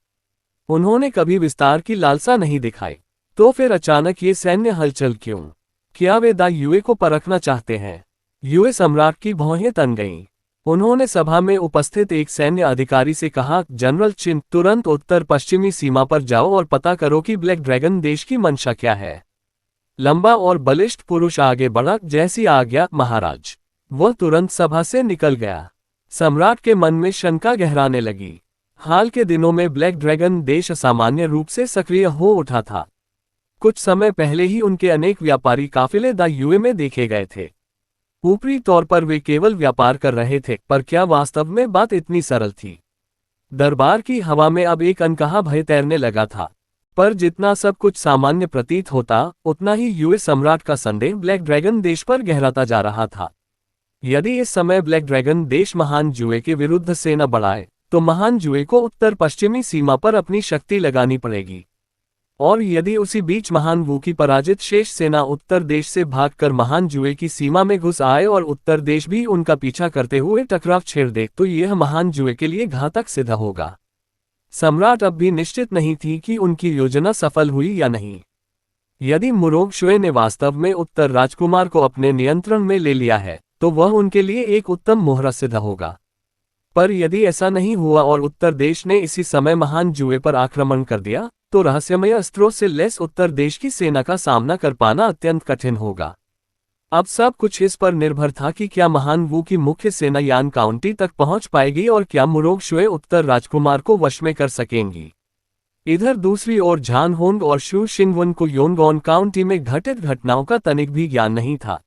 उन्होंने कभी विस्तार की लालसा नहीं दिखाई। तो फिर अचानक ये सैन्य हलचल क्यों? क्या वे दायुए को परखना चाहते हैं? यूए सम्राट की भौहें तन गईं। उन्होंने सभा में उपस्थित एक सैन्य अधिकारी से कहा, जनरल चिन, तुरंत उत्तर पश्चिमी सीमा पर जाओ और पता करो कि ब्लैक ड्रैगन देश की मंशा क्या है। लंबा और बलिष्ठ पुरुष आगे बढ़ा, जैसी आज्ञा महाराज। वह तुरंत सभा से निकल गया। सम्राट के मन में शंका गहराने लगी। हाल के दिनों में ब्लैक ड्रैगन देश असामान्य रूप से सक्रिय हो उठा था। कुछ समय पहले ही उनके अनेक व्यापारी काफिले दायुए में देखे गए थे। ऊपरी तौर पर वे केवल व्यापार कर रहे थे, पर क्या वास्तव में बात इतनी सरल थी? दरबार की हवा में अब एक अनकहा भय तैरने लगा था। पर जितना सब कुछ सामान्य प्रतीत होता, उतना ही यूएस सम्राट का संदेह ब्लैक ड्रैगन देश पर गहराता जा रहा था। यदि इस समय ब्लैक ड्रैगन देश महान जुए के विरुद्ध सेना बढ़ाए, तो महान जुए को उत्तर पश्चिमी सीमा पर अपनी शक्ति लगानी पड़ेगी। और यदि उसी बीच महान वू की पराजित शेष सेना उत्तर देश से भागकर महान जुए की सीमा में घुस आए और उत्तर देश भी उनका पीछा करते हुए टकराव छेड़ दे, तो यह महान जुए के लिए घातक सिद्ध होगा। सम्राट अब भी निश्चित नहीं थी कि उनकी योजना सफल हुई या नहीं। यदि मुरोंगशुए ने वास्तव में उत्तर राजकुमार को अपने नियंत्रण में ले लिया है, तो वह उनके लिए एक उत्तम मोहरा सिद्ध होगा। पर यदि ऐसा नहीं हुआ और उत्तर देश ने इसी समय महान जुए पर आक्रमण कर दिया, तो रहस्यमय अस्त्रों से लैस उत्तर देश की सेना का सामना कर पाना अत्यंत कठिन होगा। अब सब कुछ इस पर निर्भर था कि क्या महान वू की मुख्य सेना यान काउंटी तक पहुंच पाएगी और क्या मुरोग शुए उत्तर राजकुमार को वश में कर सकेंगी। इधर दूसरी ओर झान होंग और शू शिंगवन को योंगॉन काउंटी में घटित घटनाओं का तनिक भी ज्ञान नहीं था।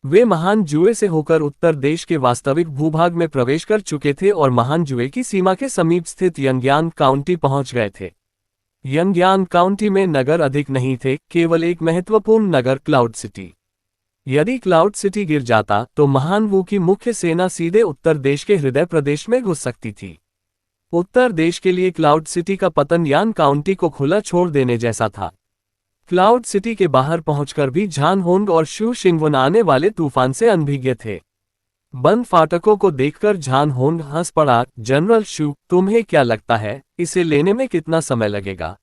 वे महान जुए से होकर उत्तर देश के वास्तविक भूभाग में प्रवेश कर चुके थे और महान जुए की सीमा के समीप स्थित यंगयान काउंटी पहुंच गए थे। यंगयान काउंटी में नगर अधिक नहीं थे, केवल एक महत्वपूर्ण नगर क्लाउड सिटी। यदि क्लाउड सिटी गिर जाता तो महान वू की मुख्य सेना सीधे उत्तर देश के हृदय प्रदेश में घुस सकती थी। उत्तर देश के लिए क्लाउड सिटी का पतन यान काउंटी को खुला छोड़ देने जैसा था। क्लाउड सिटी के बाहर पहुंचकर भी झान होंग और शू शिंगवन आने वाले तूफान से अनभिज्ञ थे। बंद फाटकों को देखकर झान होंग हंस पड़ा। जनरल शू, तुम्हें क्या लगता है, इसे लेने में कितना समय लगेगा?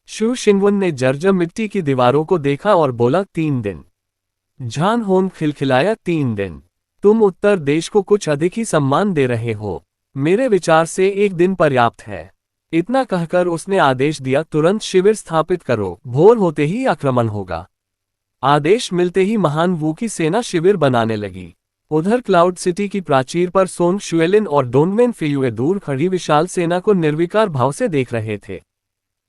शू शिंगवन ने जर्जर मिट्टी की दीवारों को देखा और बोला, 3 दिन। झान होंग खिलखिलाया, 3 दिन? तुम उत्तर देश को कुछ अधिक ही सम्मान दे रहे हो। मेरे विचार से 1 दिन पर्याप्त है। इतना कहकर उसने आदेश दिया, तुरंत शिविर स्थापित करो, भोर होते ही आक्रमण होगा। आदेश मिलते ही महान वू की सेना शिविर बनाने लगी। उधर क्लाउड सिटी की प्राचीर पर सोंग शुएलिन और डोंगमेन फेयुए दूर खड़ी विशाल सेना को निर्विकार भाव से देख रहे थे।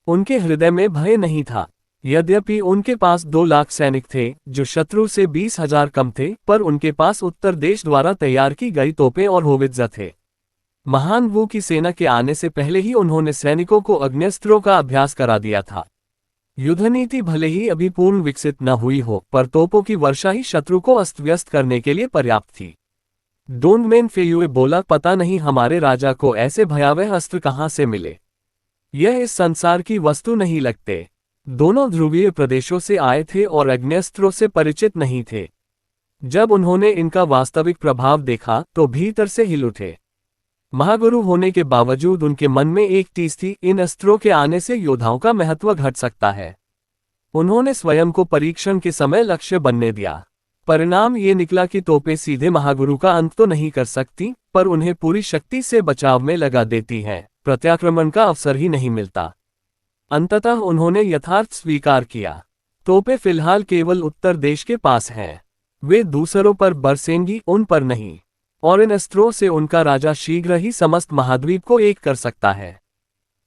उनके हृदय में भय नहीं था। यद्यपि उनके पास 2 लाख सैनिक थे, जो शत्रु से 20,000 कम थे, पर उनके पास उत्तर देश द्वारा तैयार की गई तोपें और होवित्ज़र थे। महान वू की सेना के आने से पहले ही उन्होंने सैनिकों को अग्न्यस्त्रों का अभ्यास करा दिया था। युद्धनीति भले ही अभी पूर्ण विकसित न हुई हो, पर तोपों की वर्षा ही शत्रु को अस्त व्यस्त करने के लिए पर्याप्त थी। डोंगमेन फेयुए बोला, पता नहीं हमारे राजा को ऐसे भयावह अस्त्र कहाँ से मिले। यह इस संसार की वस्तु नहीं लगते। दोनों ध्रुवीय प्रदेशों से आए थे और अग्न्यस्त्रों से परिचित नहीं थे। जब उन्होंने इनका वास्तविक प्रभाव देखा तो भीतर से हिल उठे। महागुरु होने के बावजूद उनके मन में एक टीस थी, इन अस्त्रों के आने से योद्धाओं का महत्व घट सकता है। उन्होंने स्वयं को परीक्षण के समय लक्ष्य बनने दिया। परिणाम ये निकला कि तोपें सीधे महागुरु का अंत तो नहीं कर सकती, पर उन्हें पूरी शक्ति से बचाव में लगा देती हैं। प्रत्याक्रमण का अवसर ही नहीं मिलता। अंततः उन्होंने यथार्थ स्वीकार किया। तोपें फिलहाल केवल उत्तर देश के पास हैं। वे दूसरों पर बरसेंगी, उन पर नहीं। और इन अस्त्रों से उनका राजा शीघ्र ही समस्त महाद्वीप को एक कर सकता है।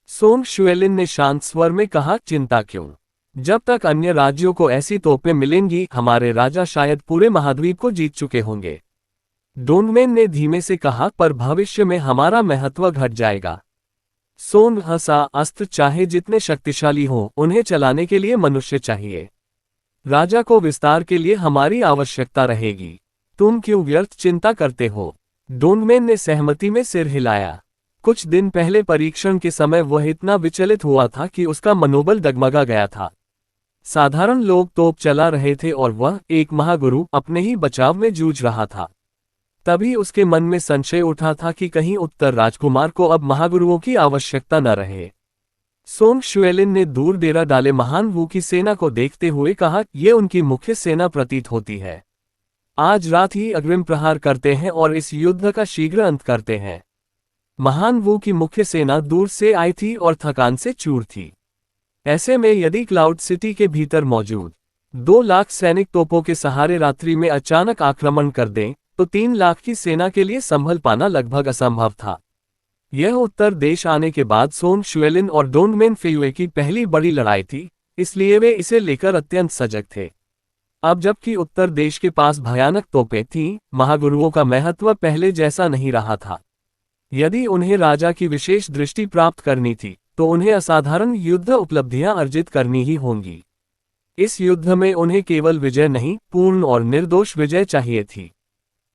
सोंग शुएलिन ने शांत स्वर में कहा, चिंता क्यों? जब तक अन्य राज्यों को ऐसी तोपें मिलेंगी, हमारे राजा शायद पूरे महाद्वीप को जीत चुके होंगे। डोंगमेन ने धीमे से कहा, पर भविष्य में हमारा महत्व घट जाएगा। सोंग हंसा, अस्त्र चाहे जितने शक्तिशाली हों, उन्हें चलाने के लिए मनुष्य चाहिए। राजा को विस्तार के लिए हमारी आवश्यकता रहेगी। तुम क्यों व्यर्थ चिंता करते हो? डोंगमेन ने सहमति में सिर हिलाया। कुछ दिन पहले परीक्षण के समय वह इतना विचलित हुआ था कि उसका मनोबल डगमगा गया था। साधारण लोग तोप चला रहे थे और वह, एक महागुरु, अपने ही बचाव में जूझ रहा था। तभी उसके मन में संशय उठा था कि कहीं उत्तर राजकुमार को अब महागुरुओं की आवश्यकता न रहे। सोंग शुएलिन ने दूर डेरा डाले महान वू की सेना को देखते हुए कहा, यह उनकी मुख्य सेना प्रतीत होती है। आज रात ही अग्रिम प्रहार करते हैं और इस युद्ध का शीघ्र अंत करते हैं। महान वू की मुख्य सेना दूर से आई थी और थकान से चूर थी। ऐसे में यदि क्लाउड सिटी के भीतर मौजूद 2 लाख सैनिक तोपों के सहारे रात्रि में अचानक आक्रमण कर दें, तो 3 लाख की सेना के लिए संभल पाना लगभग असंभव था। यह उत्तर देश आने के बाद सोंग शुएलिन और डोंगमेन फेयुए की पहली बड़ी लड़ाई थी, इसलिए वे इसे लेकर अत्यंत सजग थे। अब जबकि उत्तर देश के पास भयानक तोपें थीं, महागुरुओं का महत्व पहले जैसा नहीं रहा था। यदि उन्हें राजा की विशेष दृष्टि प्राप्त करनी थी, तो उन्हें असाधारण युद्ध उपलब्धियां अर्जित करनी ही होंगी। इस युद्ध में उन्हें केवल विजय नहीं, पूर्ण और निर्दोष विजय चाहिए थी।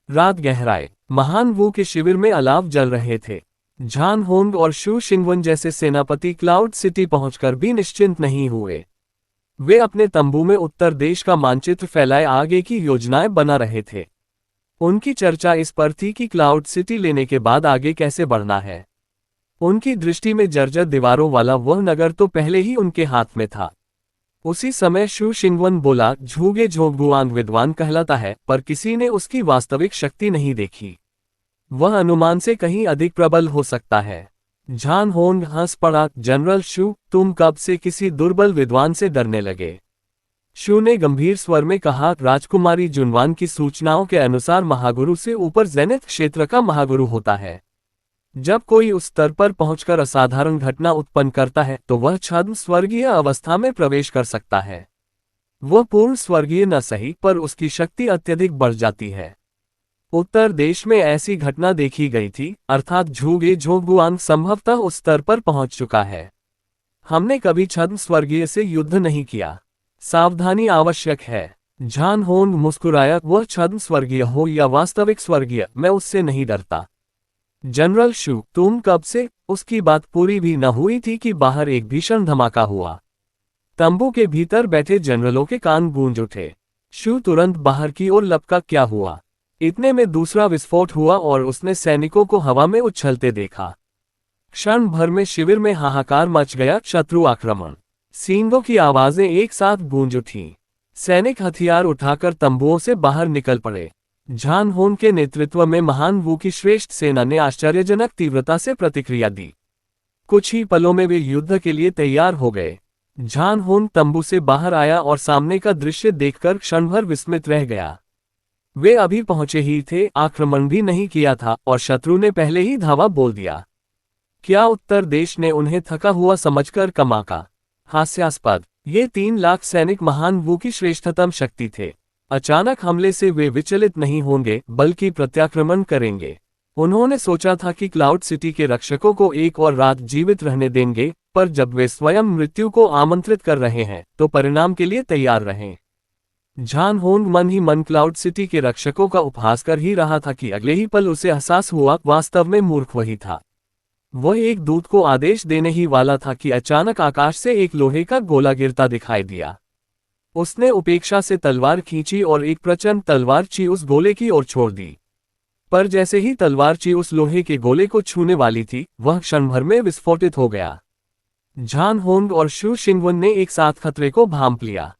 रात गहराए, महान वू के शिविर में अलाव जल रहे थे। झान होंग और शू शिंगवन जैसे सेनापति क्लाउड सिटी पहुंचकर भी निश्चिंत नहीं हुए। वे अपने तंबू में उत्तर देश का मानचित्र फैलाए आगे की योजनाएं बना रहे थे। उनकी चर्चा इस पर थी कि क्लाउड सिटी लेने के बाद आगे कैसे बढ़ना है। उनकी दृष्टि में जर्जर दीवारों वाला वह नगर तो पहले ही उनके हाथ में था। उसी समय शू शिंगवन बोला, झूगे झोंगुआंग विद्वान कहलाता है, पर किसी ने उसकी वास्तविक शक्ति नहीं देखी। वह अनुमान से कहीं अधिक प्रबल हो सकता है। झान होंग हंस पड़ा, जनरल शू, तुम कब से किसी दुर्बल विद्वान से डरने लगे? शू ने गंभीर स्वर में कहा, राजकुमारी जुनवान की सूचनाओं के अनुसार महागुरु से ऊपर जेनिथ क्षेत्र का महागुरु होता है। जब कोई उस स्तर पर पहुंचकर असाधारण घटना उत्पन्न करता है तो वह छद्म स्वर्गीय अवस्था में प्रवेश कर सकता है। वह पूर्ण स्वर्गीय न सही, पर उसकी शक्ति अत्यधिक बढ़ जाती है। उत्तर देश में ऐसी घटना देखी गई थी, अर्थात झूगे झोंगुआंग संभवतः उस स्तर पर पहुंच चुका है। हमने कभी छद्म स्वर्गीय से युद्ध नहीं किया। सावधानी आवश्यक है। झान होंग मुस्कुराया, वह छद्म स्वर्गीय हो या वास्तविक स्वर्गीय, मैं उससे नहीं डरता। जनरल शू, तुम कब से? उसकी बात पूरी भी न हुई थी कि बाहर एक भीषण धमाका हुआ। तंबू के भीतर बैठे जनरलों के कान गूंज उठे। शू तुरंत बाहर की ओर लपका, क्या हुआ? इतने में दूसरा विस्फोट हुआ और उसने सैनिकों को हवा में उछलते देखा। क्षण भर में शिविर में हाहाकार मच गया। शत्रु आक्रमण, सींगों की आवाजें एक साथ गूंज उठीं। सैनिक हथियार उठाकर तंबुओं से बाहर निकल पड़े। झान होंग के नेतृत्व में महान वू की श्रेष्ठ सेना ने आश्चर्यजनक तीव्रता से प्रतिक्रिया दी। कुछ ही पलों में वे युद्ध के लिए तैयार हो गए। झान होंग तंबू से बाहर आया और सामने का दृश्य देखकर क्षणभर विस्मित रह गया। वे अभी पहुंचे ही थे, आक्रमण भी नहीं किया था और शत्रु ने पहले ही धावा बोल दिया। क्या उत्तर देश ने उन्हें थका हुआ समझकर कमाका? हास्यास्पद। ये 3 लाख सैनिक महान वू की श्रेष्ठतम शक्ति थे। अचानक हमले से वे विचलित नहीं होंगे, बल्कि प्रत्याक्रमण करेंगे। उन्होंने सोचा था कि क्लाउड सिटी के रक्षकों को एक और रात जीवित रहने देंगे, पर जब वे स्वयं मृत्यु को आमंत्रित कर रहे हैं तो परिणाम के लिए तैयार रहें। झान होंग मन ही मन क्लाउड सिटी के रक्षकों का उपहास कर ही रहा था कि अगले ही पल उसे एहसास हुआ, वास्तव में मूर्ख वही था। वह एक दूत को आदेश देने ही वाला था कि अचानक आकाश से एक लोहे का गोला गिरता दिखाई दिया। उसने उपेक्षा से तलवार खींची और एक प्रचंड तलवार ची उस गोले की ओर छोड़ दी। पर जैसे ही तलवार ची उस लोहे के गोले को छूने वाली थी, वह क्षण भर में विस्फोटित हो गया। झान होंग और शू शिंगवन ने एक साथ खतरे को भांप लिया।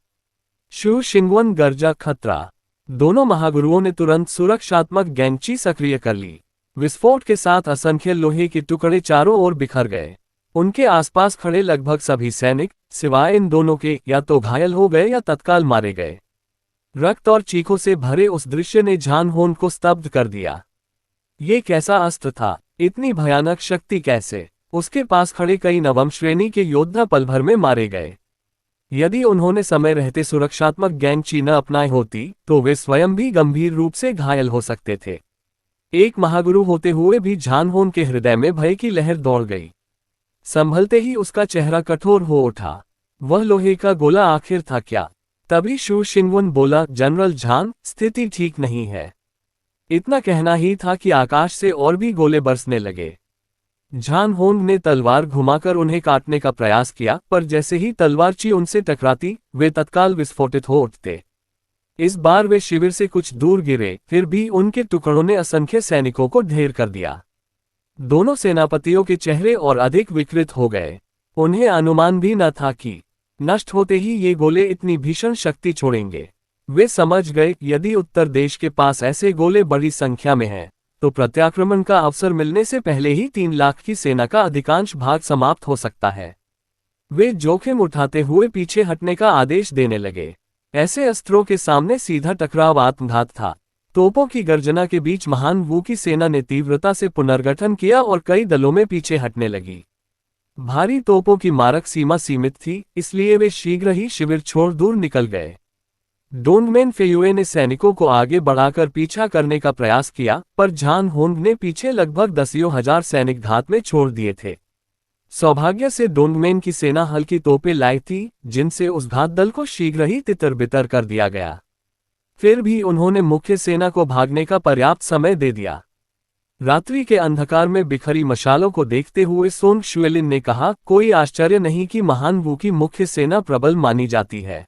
शू शिंगवन गर्जा, खतरा! दोनों महागुरुओं ने तुरंत सुरक्षात्मक गैंगची सक्रिय कर ली। विस्फोट के साथ असंख्य लोहे के टुकड़े चारों ओर बिखर गए। उनके आसपास खड़े लगभग सभी सैनिक, सिवाय इन दोनों के, या तो घायल हो गए या तत्काल मारे गए। रक्त और चीखों से भरे उस दृश्य ने झान होंग को स्तब्ध कर दिया। ये कैसा अस्त्र था? इतनी भयानक शक्ति कैसे? उसके पास खड़े कई नवम श्रेणी के योद्धा पल भर में मारे गए। यदि उन्होंने समय रहते सुरक्षात्मक गैंगची न अपनाई होती तो वे स्वयं भी गंभीर रूप से घायल हो सकते थे। एक महागुरु होते हुए भी झान होंग के हृदय में भय की लहर दौड़ गई। संभलते ही उसका चेहरा कठोर हो उठा। वह लोहे का गोला आखिर था क्या? तभी शू शिंगवन बोला, जनरल झान, स्थिति ठीक नहीं है। इतना कहना ही था कि आकाश से और भी गोले बरसने लगे। झान होंग ने तलवार घुमाकर उन्हें काटने का प्रयास किया, पर जैसे ही तलवार ची उनसे टकराती, वे तत्काल विस्फोटित हो उठते। इस बार वे शिविर से कुछ दूर गिरे, फिर भी उनके टुकड़ों ने असंख्य सैनिकों को ढेर कर दिया। दोनों सेनापतियों के चेहरे और अधिक विकृत हो गए। उन्हें अनुमान भी न था कि नष्ट होते ही ये गोले इतनी भीषण शक्ति छोड़ेंगे। वे समझ गए, यदि उत्तर देश के पास ऐसे गोले बड़ी संख्या में हैं, तो प्रत्याक्रमण का अवसर मिलने से पहले ही 3 लाख की सेना का अधिकांश भाग समाप्त हो सकता है। वे जोखिम उठाते हुए पीछे हटने का आदेश देने लगे। ऐसे अस्त्रों के सामने सीधा टकराव आत्मघात था। तोपों की गर्जना के बीच महान वू की सेना ने तीव्रता से पुनर्गठन किया और कई दलों में पीछे हटने लगी। भारी तोपों की मारक सीमा सीमित थी, इसलिए वे शीघ्र ही शिविर छोड़ दूर निकल गए। डोंगमेन फेयुए ने सैनिकों को आगे बढ़ाकर पीछा करने का प्रयास किया, पर झान होंग ने पीछे लगभग 10,000 सैनिक घात में छोड़ दिए थे। सौभाग्य से डोंगमेन की सेना हल्की तोपें लाई थी, जिनसे उस घात दल को शीघ्र ही तितर-बितर कर दिया गया। फिर भी उन्होंने मुख्य सेना को भागने का पर्याप्त समय दे दिया। रात्रि के अंधकार में बिखरी मशालों को देखते हुए सोंग शुएलिन ने कहा, कोई आश्चर्य नहीं कि महान वू की मुख्य सेना प्रबल मानी जाती है।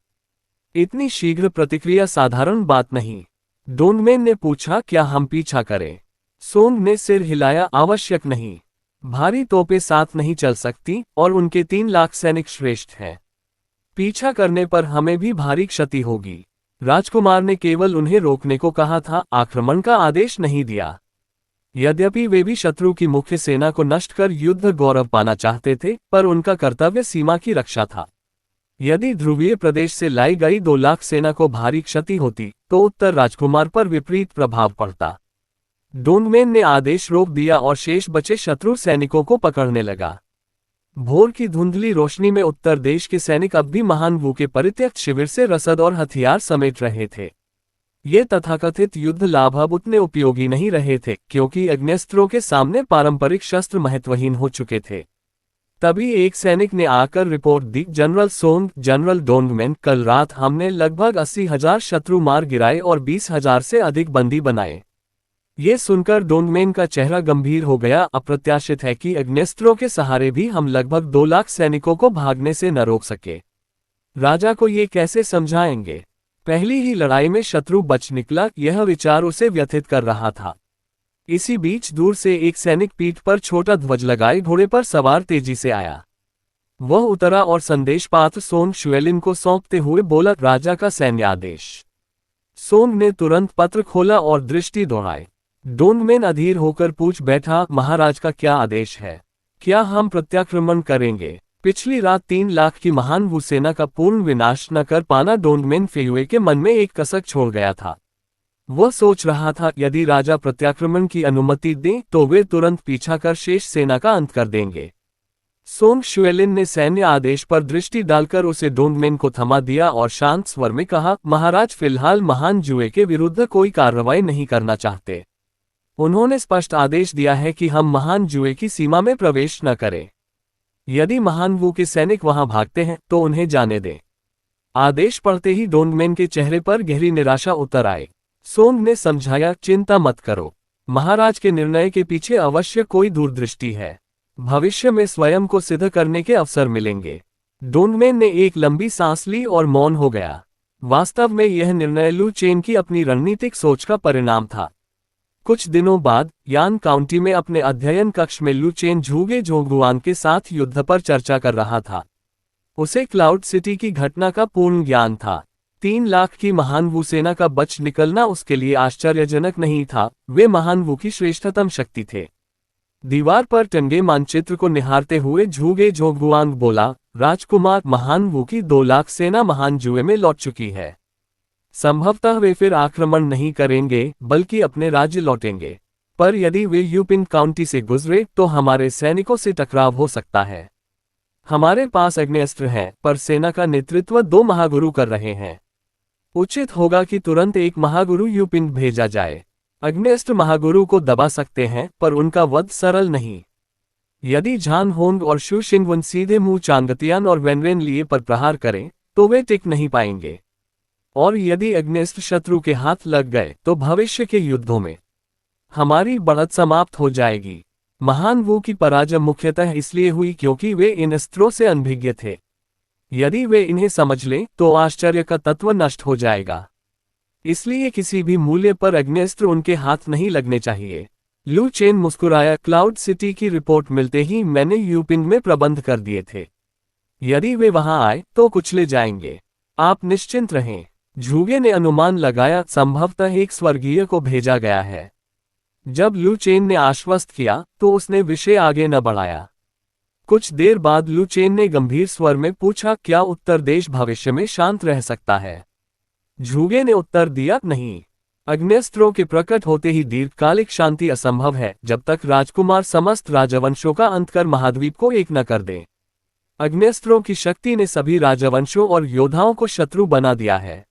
इतनी शीघ्र प्रतिक्रिया साधारण बात नहीं। डोंगमेन ने पूछा, क्या हम पीछा करें? सोंग ने सिर हिलाया, आवश्यक नहीं। भारी तोपें साथ नहीं चल सकती और उनके 3 लाख सैनिक श्रेष्ठ हैं। पीछा करने पर हमें भी भारी क्षति होगी। राजकुमार ने केवल उन्हें रोकने को कहा था, आक्रमण का आदेश नहीं दिया। यद्यपि वे भी शत्रु की मुख्य सेना को नष्ट कर युद्ध गौरव पाना चाहते थे, पर उनका कर्तव्य सीमा की रक्षा था। यदि ध्रुवीय प्रदेश से लाई गई 2 लाख सेना को भारी क्षति होती, तो उत्तर राजकुमार पर विपरीत प्रभाव पड़ता। डोंगमेन ने आदेश रोक दिया और शेष बचे शत्रु सैनिकों को पकड़ने लगा। भोर की धुंधली रोशनी में उत्तर देश के सैनिक अब भी महान वू के परित्यक्त शिविर से रसद और हथियार समेट रहे थे। ये तथाकथित युद्ध लाभ अब उतने उपयोगी नहीं रहे थे, क्योंकि अग्न्यस्त्रों के सामने पारंपरिक शस्त्र महत्वहीन हो चुके थे। तभी एक सैनिक ने आकर रिपोर्ट दी, जनरल सोंग, जनरल डोंगमेन, कल रात हमने लगभग 80,000 शत्रु मार गिराए और 20,000 से अधिक बंदी बनाए। ये सुनकर डोंगमेन का चेहरा गंभीर हो गया। अप्रत्याशित है कि अग्न्यस्त्रों के सहारे भी हम लगभग 2 लाख सैनिकों को भागने से न रोक सके। राजा को ये कैसे समझाएंगे? पहली ही लड़ाई में शत्रु बच निकला, यह विचार उसे व्यथित कर रहा था। इसी बीच दूर से एक सैनिक पीठ पर छोटा ध्वज लगाए घोड़े पर सवार तेजी से आया। वह उतरा और संदेश पात्र सोंग शुएलिन को सौंपते हुए बोला, राजा का सैन्य आदेश। सोंग ने तुरंत पत्र खोला और दृष्टि दोहराई। डोंगमेन अधीर होकर पूछ बैठा, महाराज का क्या आदेश है? क्या हम प्रत्याक्रमण करेंगे? पिछली रात 3 लाख की महान वू सेना का पूर्ण विनाश न कर पाना डोंगमेन फेयुए के मन में एक कसक छोड़ गया था। वह सोच रहा था, यदि राजा प्रत्याक्रमण की अनुमति दें तो वे तुरंत पीछा कर शेष सेना का अंत कर देंगे। सोंग शुएलिन ने सैन्य आदेश पर दृष्टि डालकर उसे डोंगमेन को थमा दिया और शांत स्वर में कहा, महाराज फिलहाल महान जुए के विरुद्ध कोई कार्रवाई नहीं करना चाहते। उन्होंने स्पष्ट आदेश दिया है कि हम महान जुए की सीमा में प्रवेश न करें। यदि महान वू के सैनिक वहां भागते हैं तो उन्हें जाने दें। आदेश पढ़ते ही डोंगमेन के चेहरे पर गहरी निराशा उतर आई। सोंग ने समझाया, चिंता मत करो, महाराज के निर्णय के पीछे अवश्य कोई दूरदृष्टि है। भविष्य में स्वयं को सिद्ध करने के अवसर मिलेंगे। डोंगमेन ने एक लंबी सांस ली और मौन हो गया। वास्तव में यह निर्णय लू चेन की अपनी रणनीतिक सोच का परिणाम था। कुछ दिनों बाद यान काउंटी में अपने अध्ययन कक्ष में लू चेन झूगे झोंगुआन के साथ युद्ध पर चर्चा कर रहा था। उसे क्लाउड सिटी की घटना का पूर्ण ज्ञान था। 3 लाख की महान वू सेना का बच निकलना उसके लिए आश्चर्यजनक नहीं था, वे महान वू की श्रेष्ठतम शक्ति थे। दीवार पर टंगे मानचित्र को निहारते हुए झूगे झोंगुआन बोला, राजकुमार, महान वू की 2 लाख सेना महान जुए में लौट चुकी है। संभवतः वे फिर आक्रमण नहीं करेंगे, बल्कि अपने राज्य लौटेंगे। पर यदि वे यूपिन काउंटी से गुजरे तो हमारे सैनिकों से टकराव हो सकता है। हमारे पास अग्नेस्त्र हैं, पर सेना का नेतृत्व 2 महागुरु कर रहे हैं। उचित होगा कि तुरंत एक महागुरु यूपिन भेजा जाए। अग्नेस्त्र महागुरु को दबा सकते हैं, पर उनका वध सरल नहीं। यदि झान होंग और शू शिंगवन सीधे मुंह चांगतियान और वेनरेन लिए पर प्रहार करें तो वे टिक नहीं पाएंगे। और यदि अग्नेस्त्र शत्रु के हाथ लग गए तो भविष्य के युद्धों में हमारी बढ़त समाप्त हो जाएगी। महान वू की पराजय मुख्यतः इसलिए हुई क्योंकि वे इन अस्त्रों से अनभिज्ञ थे। यदि वे इन्हें समझ लें तो आश्चर्य का तत्व नष्ट हो जाएगा। इसलिए किसी भी मूल्य पर अग्नेस्त्र उनके हाथ नहीं लगने चाहिए। लू चेन मुस्कुराया, क्लाउड सिटी की रिपोर्ट मिलते ही मैंने यूपिन में प्रबंध कर दिए थे। यदि वे वहां आए तो कुचले जाएंगे। आप निश्चिंत रहें। झूगे ने अनुमान लगाया, संभवतः एक स्वर्गीय को भेजा गया है। जब लू चेन ने आश्वस्त किया तो उसने विषय आगे न बढ़ाया। कुछ देर बाद लू चेन ने गंभीर स्वर में पूछा, क्या उत्तर देश भविष्य में शांत रह सकता है? झूगे ने उत्तर दिया, नहीं। अग्नेस्त्रों के प्रकट होते ही दीर्घकालिक शांति असंभव है, जब तक राजकुमार समस्त राजवंशों का अंत कर महाद्वीप को एक न कर दें। अग्नेस्त्रों की शक्ति ने सभी राजवंशों और योद्धाओं को शत्रु बना दिया है।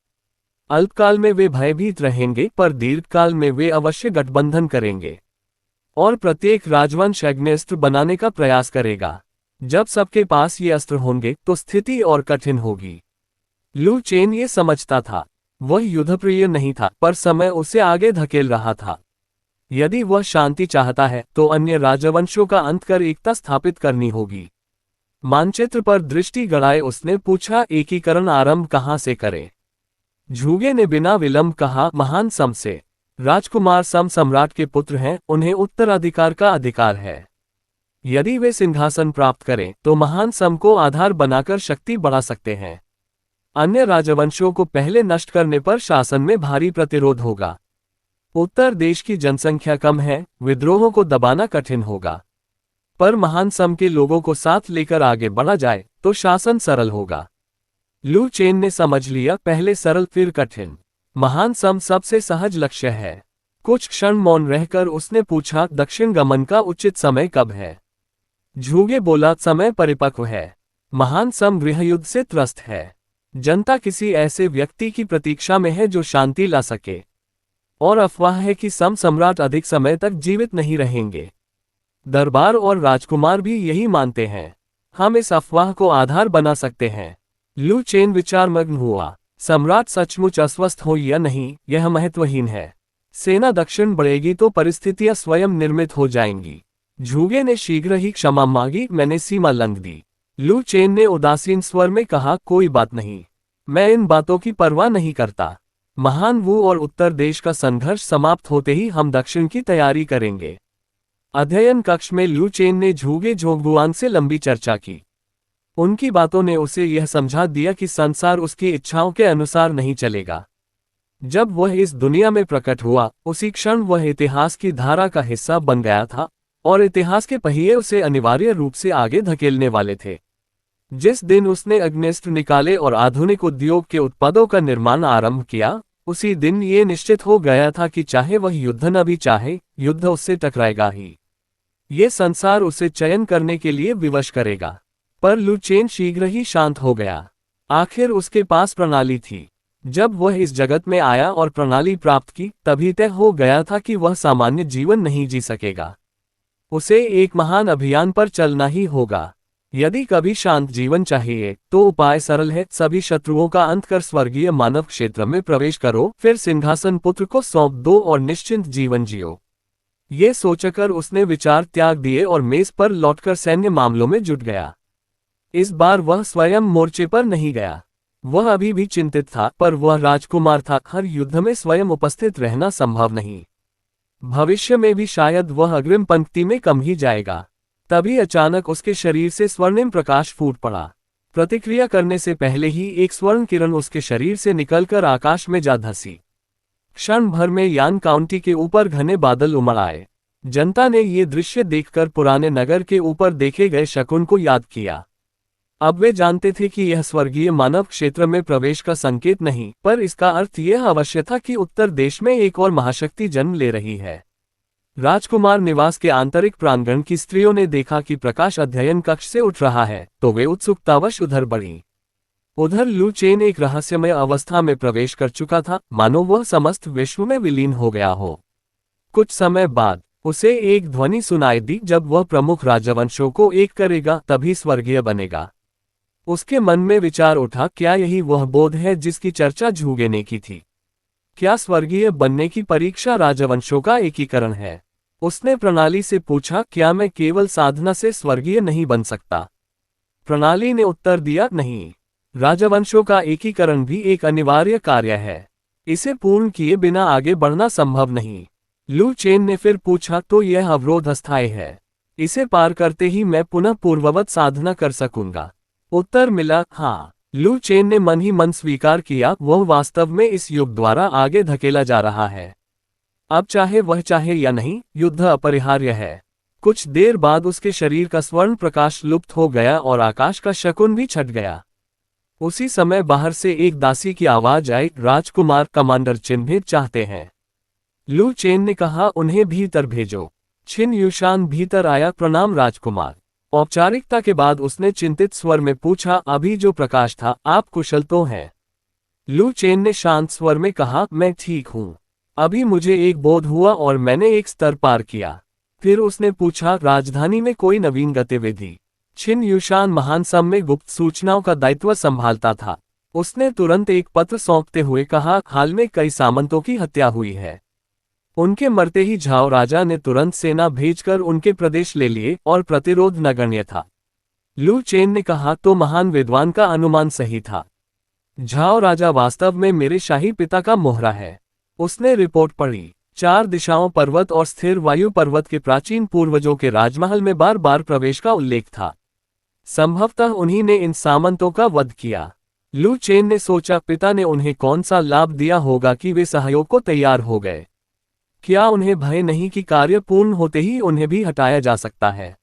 अल्पकाल में वे भयभीत रहेंगे, पर दीर्घकाल में वे अवश्य गठबंधन करेंगे और प्रत्येक राजवंश अग्नेस्त्र बनाने का प्रयास करेगा। जब सबके पास ये अस्त्र होंगे तो स्थिति और कठिन होगी। लू चेन ये समझता था। वह युद्धप्रिय नहीं था, पर समय उसे आगे धकेल रहा था। यदि वह शांति चाहता है तो अन्य राजवंशों का अंत कर एकता स्थापित करनी होगी। मानचित्र पर दृष्टि गड़ाए उसने पूछा, एकीकरण आरंभ कहां से करें? झूगे ने बिना विलंब कहा, महान सम से। राजकुमार सम सम्राट के पुत्र हैं, उन्हें उत्तराधिकार का अधिकार है। यदि वे सिंहासन प्राप्त करें तो महान सम को आधार बनाकर शक्ति बढ़ा सकते हैं। अन्य राजवंशों को पहले नष्ट करने पर शासन में भारी प्रतिरोध होगा। उत्तर देश की जनसंख्या कम है, विद्रोहों को दबाना कठिन होगा। पर महान सम के लोगों को साथ लेकर आगे बढ़ा जाए तो शासन सरल होगा। लू चेन ने समझ लिया, पहले सरल फिर कठिन। महान सम सबसे सहज लक्ष्य है। कुछ क्षण मौन रहकर उसने पूछा, दक्षिण गमन का उचित समय कब है? झूगे बोला, समय परिपक्व है। महान सम गृहयुद्ध से त्रस्त है। जनता किसी ऐसे व्यक्ति की प्रतीक्षा में है जो शांति ला सके। और अफवाह है कि सम सम्राट अधिक समय तक जीवित नहीं रहेंगे। दरबार और राजकुमार भी यही मानते हैं। हम इस अफवाह को आधार बना सकते हैं। लू चेन विचारमग्न हुआ। सम्राट सचमुच अस्वस्थ हो या नहीं, यह महत्वहीन है। सेना दक्षिण बढ़ेगी तो परिस्थितियां स्वयं निर्मित हो जाएंगी। झूगे ने शीघ्र ही क्षमा मांगी, मैंने सीमा लंघ दी। लू चेन ने उदासीन स्वर में कहा, कोई बात नहीं, मैं इन बातों की परवाह नहीं करता। महान वू और उत्तर देश का संघर्ष समाप्त होते ही हम दक्षिण की तैयारी करेंगे। अध्ययन कक्ष में लू चेन ने झूगे झोंगबुआन से लंबी चर्चा की। उनकी बातों ने उसे यह समझा दिया कि संसार उसकी इच्छाओं के अनुसार नहीं चलेगा। जब वह इस दुनिया में प्रकट हुआ, उसी क्षण वह इतिहास की धारा का हिस्सा बन गया था और इतिहास के पहिए उसे अनिवार्य रूप से आगे धकेलने वाले थे। जिस दिन उसने अग्निस्त्र निकाले और आधुनिक उद्योग के उत्पादों का निर्माण आरंभ किया, उसी दिन ये निश्चित हो गया था कि चाहे वह युद्ध न भी चाहे, युद्ध उससे टकराएगा ही। ये संसार उसे चयन करने के लिए विवश करेगा। पर लू चेन शीघ्र ही शांत हो गया। आखिर उसके पास प्रणाली थी। जब वह इस जगत में आया और प्रणाली प्राप्त की, तभी तय हो गया था कि वह सामान्य जीवन नहीं जी सकेगा। उसे एक महान अभियान पर चलना ही होगा। यदि कभी शांत जीवन चाहिए तो उपाय सरल है, सभी शत्रुओं का अंत कर स्वर्गीय मानव क्षेत्र में प्रवेश करो, फिर सिंहासन पुत्र को सौंप दो और निश्चिंत जीवन जियो। ये सोचकर उसने विचार त्याग दिए और मेज पर लौटकर सैन्य मामलों में जुट गया। इस बार वह स्वयं मोर्चे पर नहीं गया। वह अभी भी चिंतित था, पर वह राजकुमार था, हर युद्ध में स्वयं उपस्थित रहना संभव नहीं। भविष्य में भी शायद वह अग्रिम पंक्ति में कम ही जाएगा। तभी अचानक उसके शरीर से स्वर्णिम प्रकाश फूट पड़ा। प्रतिक्रिया करने से पहले ही एक स्वर्ण किरण उसके शरीर से निकलकर आकाश में जा धंसी। क्षण भर में यान काउंटी के ऊपर घने बादल उमड़ आए। जनता ने ये दृश्य देखकर पुराने नगर के ऊपर देखे गए शकुन को याद किया। अब वे जानते थे कि यह स्वर्गीय मानव क्षेत्र में प्रवेश का संकेत नहीं, पर इसका अर्थ यह अवश्य था कि उत्तर देश में एक और महाशक्ति जन्म ले रही है। राजकुमार निवास के आंतरिक प्रांगण की स्त्रियों ने देखा कि प्रकाश अध्ययन कक्ष से उठ रहा है, तो वे उत्सुकतावश उधर बढ़ीं। उधर लू चेन एक रहस्यमय अवस्था में प्रवेश कर चुका था, मानो वह समस्त विश्व में विलीन हो गया हो। कुछ समय बाद उसे एक ध्वनि सुनाई दी, जब वह प्रमुख राजवंशों को एक करेगा तभी स्वर्गीय बनेगा। उसके मन में विचार उठा, क्या यही वह बोध है जिसकी चर्चा झूगे ने की थी? क्या स्वर्गीय बनने की परीक्षा राजवंशों का एकीकरण है? उसने प्रणाली से पूछा, क्या मैं केवल साधना से स्वर्गीय नहीं बन सकता? प्रणाली ने उत्तर दिया, नहीं, राजवंशों का एकीकरण भी एक अनिवार्य कार्य है। इसे पूर्ण किए बिना आगे बढ़ना संभव नहीं। लू चेन ने फिर पूछा, तो यह अवरोध अस्थायी है? इसे पार करते ही मैं पुनः पूर्ववत साधना कर सकूंगा? उत्तर मिला, हाँ। लू चेन ने मन ही मन स्वीकार किया, वह वास्तव में इस युग द्वारा आगे धकेला जा रहा है। अब चाहे वह चाहे या नहीं, युद्ध अपरिहार्य है। कुछ देर बाद उसके शरीर का स्वर्ण प्रकाश लुप्त हो गया और आकाश का शकुन भी छट गया। उसी समय बाहर से एक दासी की आवाज आई, राजकुमार कमांडर चिन्हित चाहते हैं। लू चेन ने कहा, उन्हें भीतर भेजो। छिन युशान भीतर आया, प्रणाम राजकुमार। औपचारिकता के बाद उसने चिंतित स्वर में पूछा, अभी जो प्रकाश था, आप कुशल तो हैं? लू चेन ने शांत स्वर में कहा, मैं ठीक हूं। अभी मुझे एक बोध हुआ और मैंने एक स्तर पार किया। फिर उसने पूछा, राजधानी में कोई नवीन गतिविधि? छिन युशान महान सम में गुप्त सूचनाओं का दायित्व संभालता था। उसने तुरंत एक पत्र सौंपते हुए कहा, हाल में कई सामंतों की हत्या हुई है। उनके मरते ही झाओ राजा ने तुरंत सेना भेजकर उनके प्रदेश ले लिए और प्रतिरोध नगण्य था। लू चेन ने कहा, तो महान विद्वान का अनुमान सही था। झाओ राजा वास्तव में मेरे शाही पिता का मोहरा है। उसने रिपोर्ट पढ़ी। 4 दिशाओं पर्वत और स्थिर वायु पर्वत के प्राचीन पूर्वजों के राजमहल में बार बार प्रवेश का उल्लेख था। संभवतः उन्हीं ने इन सामंतों का वध किया। लू चेन ने सोचा, पिता ने उन्हें कौन सा लाभ दिया होगा कि वे सहयोग को तैयार हो गए। क्या उन्हें भय नहीं कि कार्य पूर्ण होते ही उन्हें भी हटाया जा सकता है?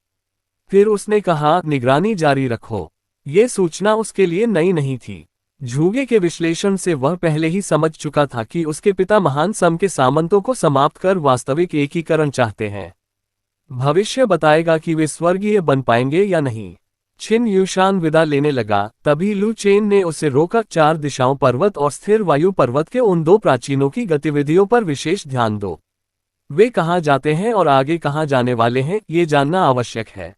फिर उसने कहा, निगरानी जारी रखो। ये सूचना उसके लिए नई नहीं थी। झूगे के विश्लेषण से वह पहले ही समझ चुका था कि उसके पिता महान सम के सामंतों को समाप्त कर वास्तविक एकीकरण चाहते हैं। भविष्य बताएगा कि वे स्वर्गीय बन पाएंगे या नहीं। छिन यूशान विदा लेने लगा, तभी लू चेन ने उसे रोका। 4 दिशाओं पर्वत और स्थिर वायु पर्वत के उन 2 प्राचीनों की गतिविधियों पर विशेष ध्यान दो। वे कहाँ जाते हैं और आगे कहाँ जाने वाले हैं, ये जानना आवश्यक है।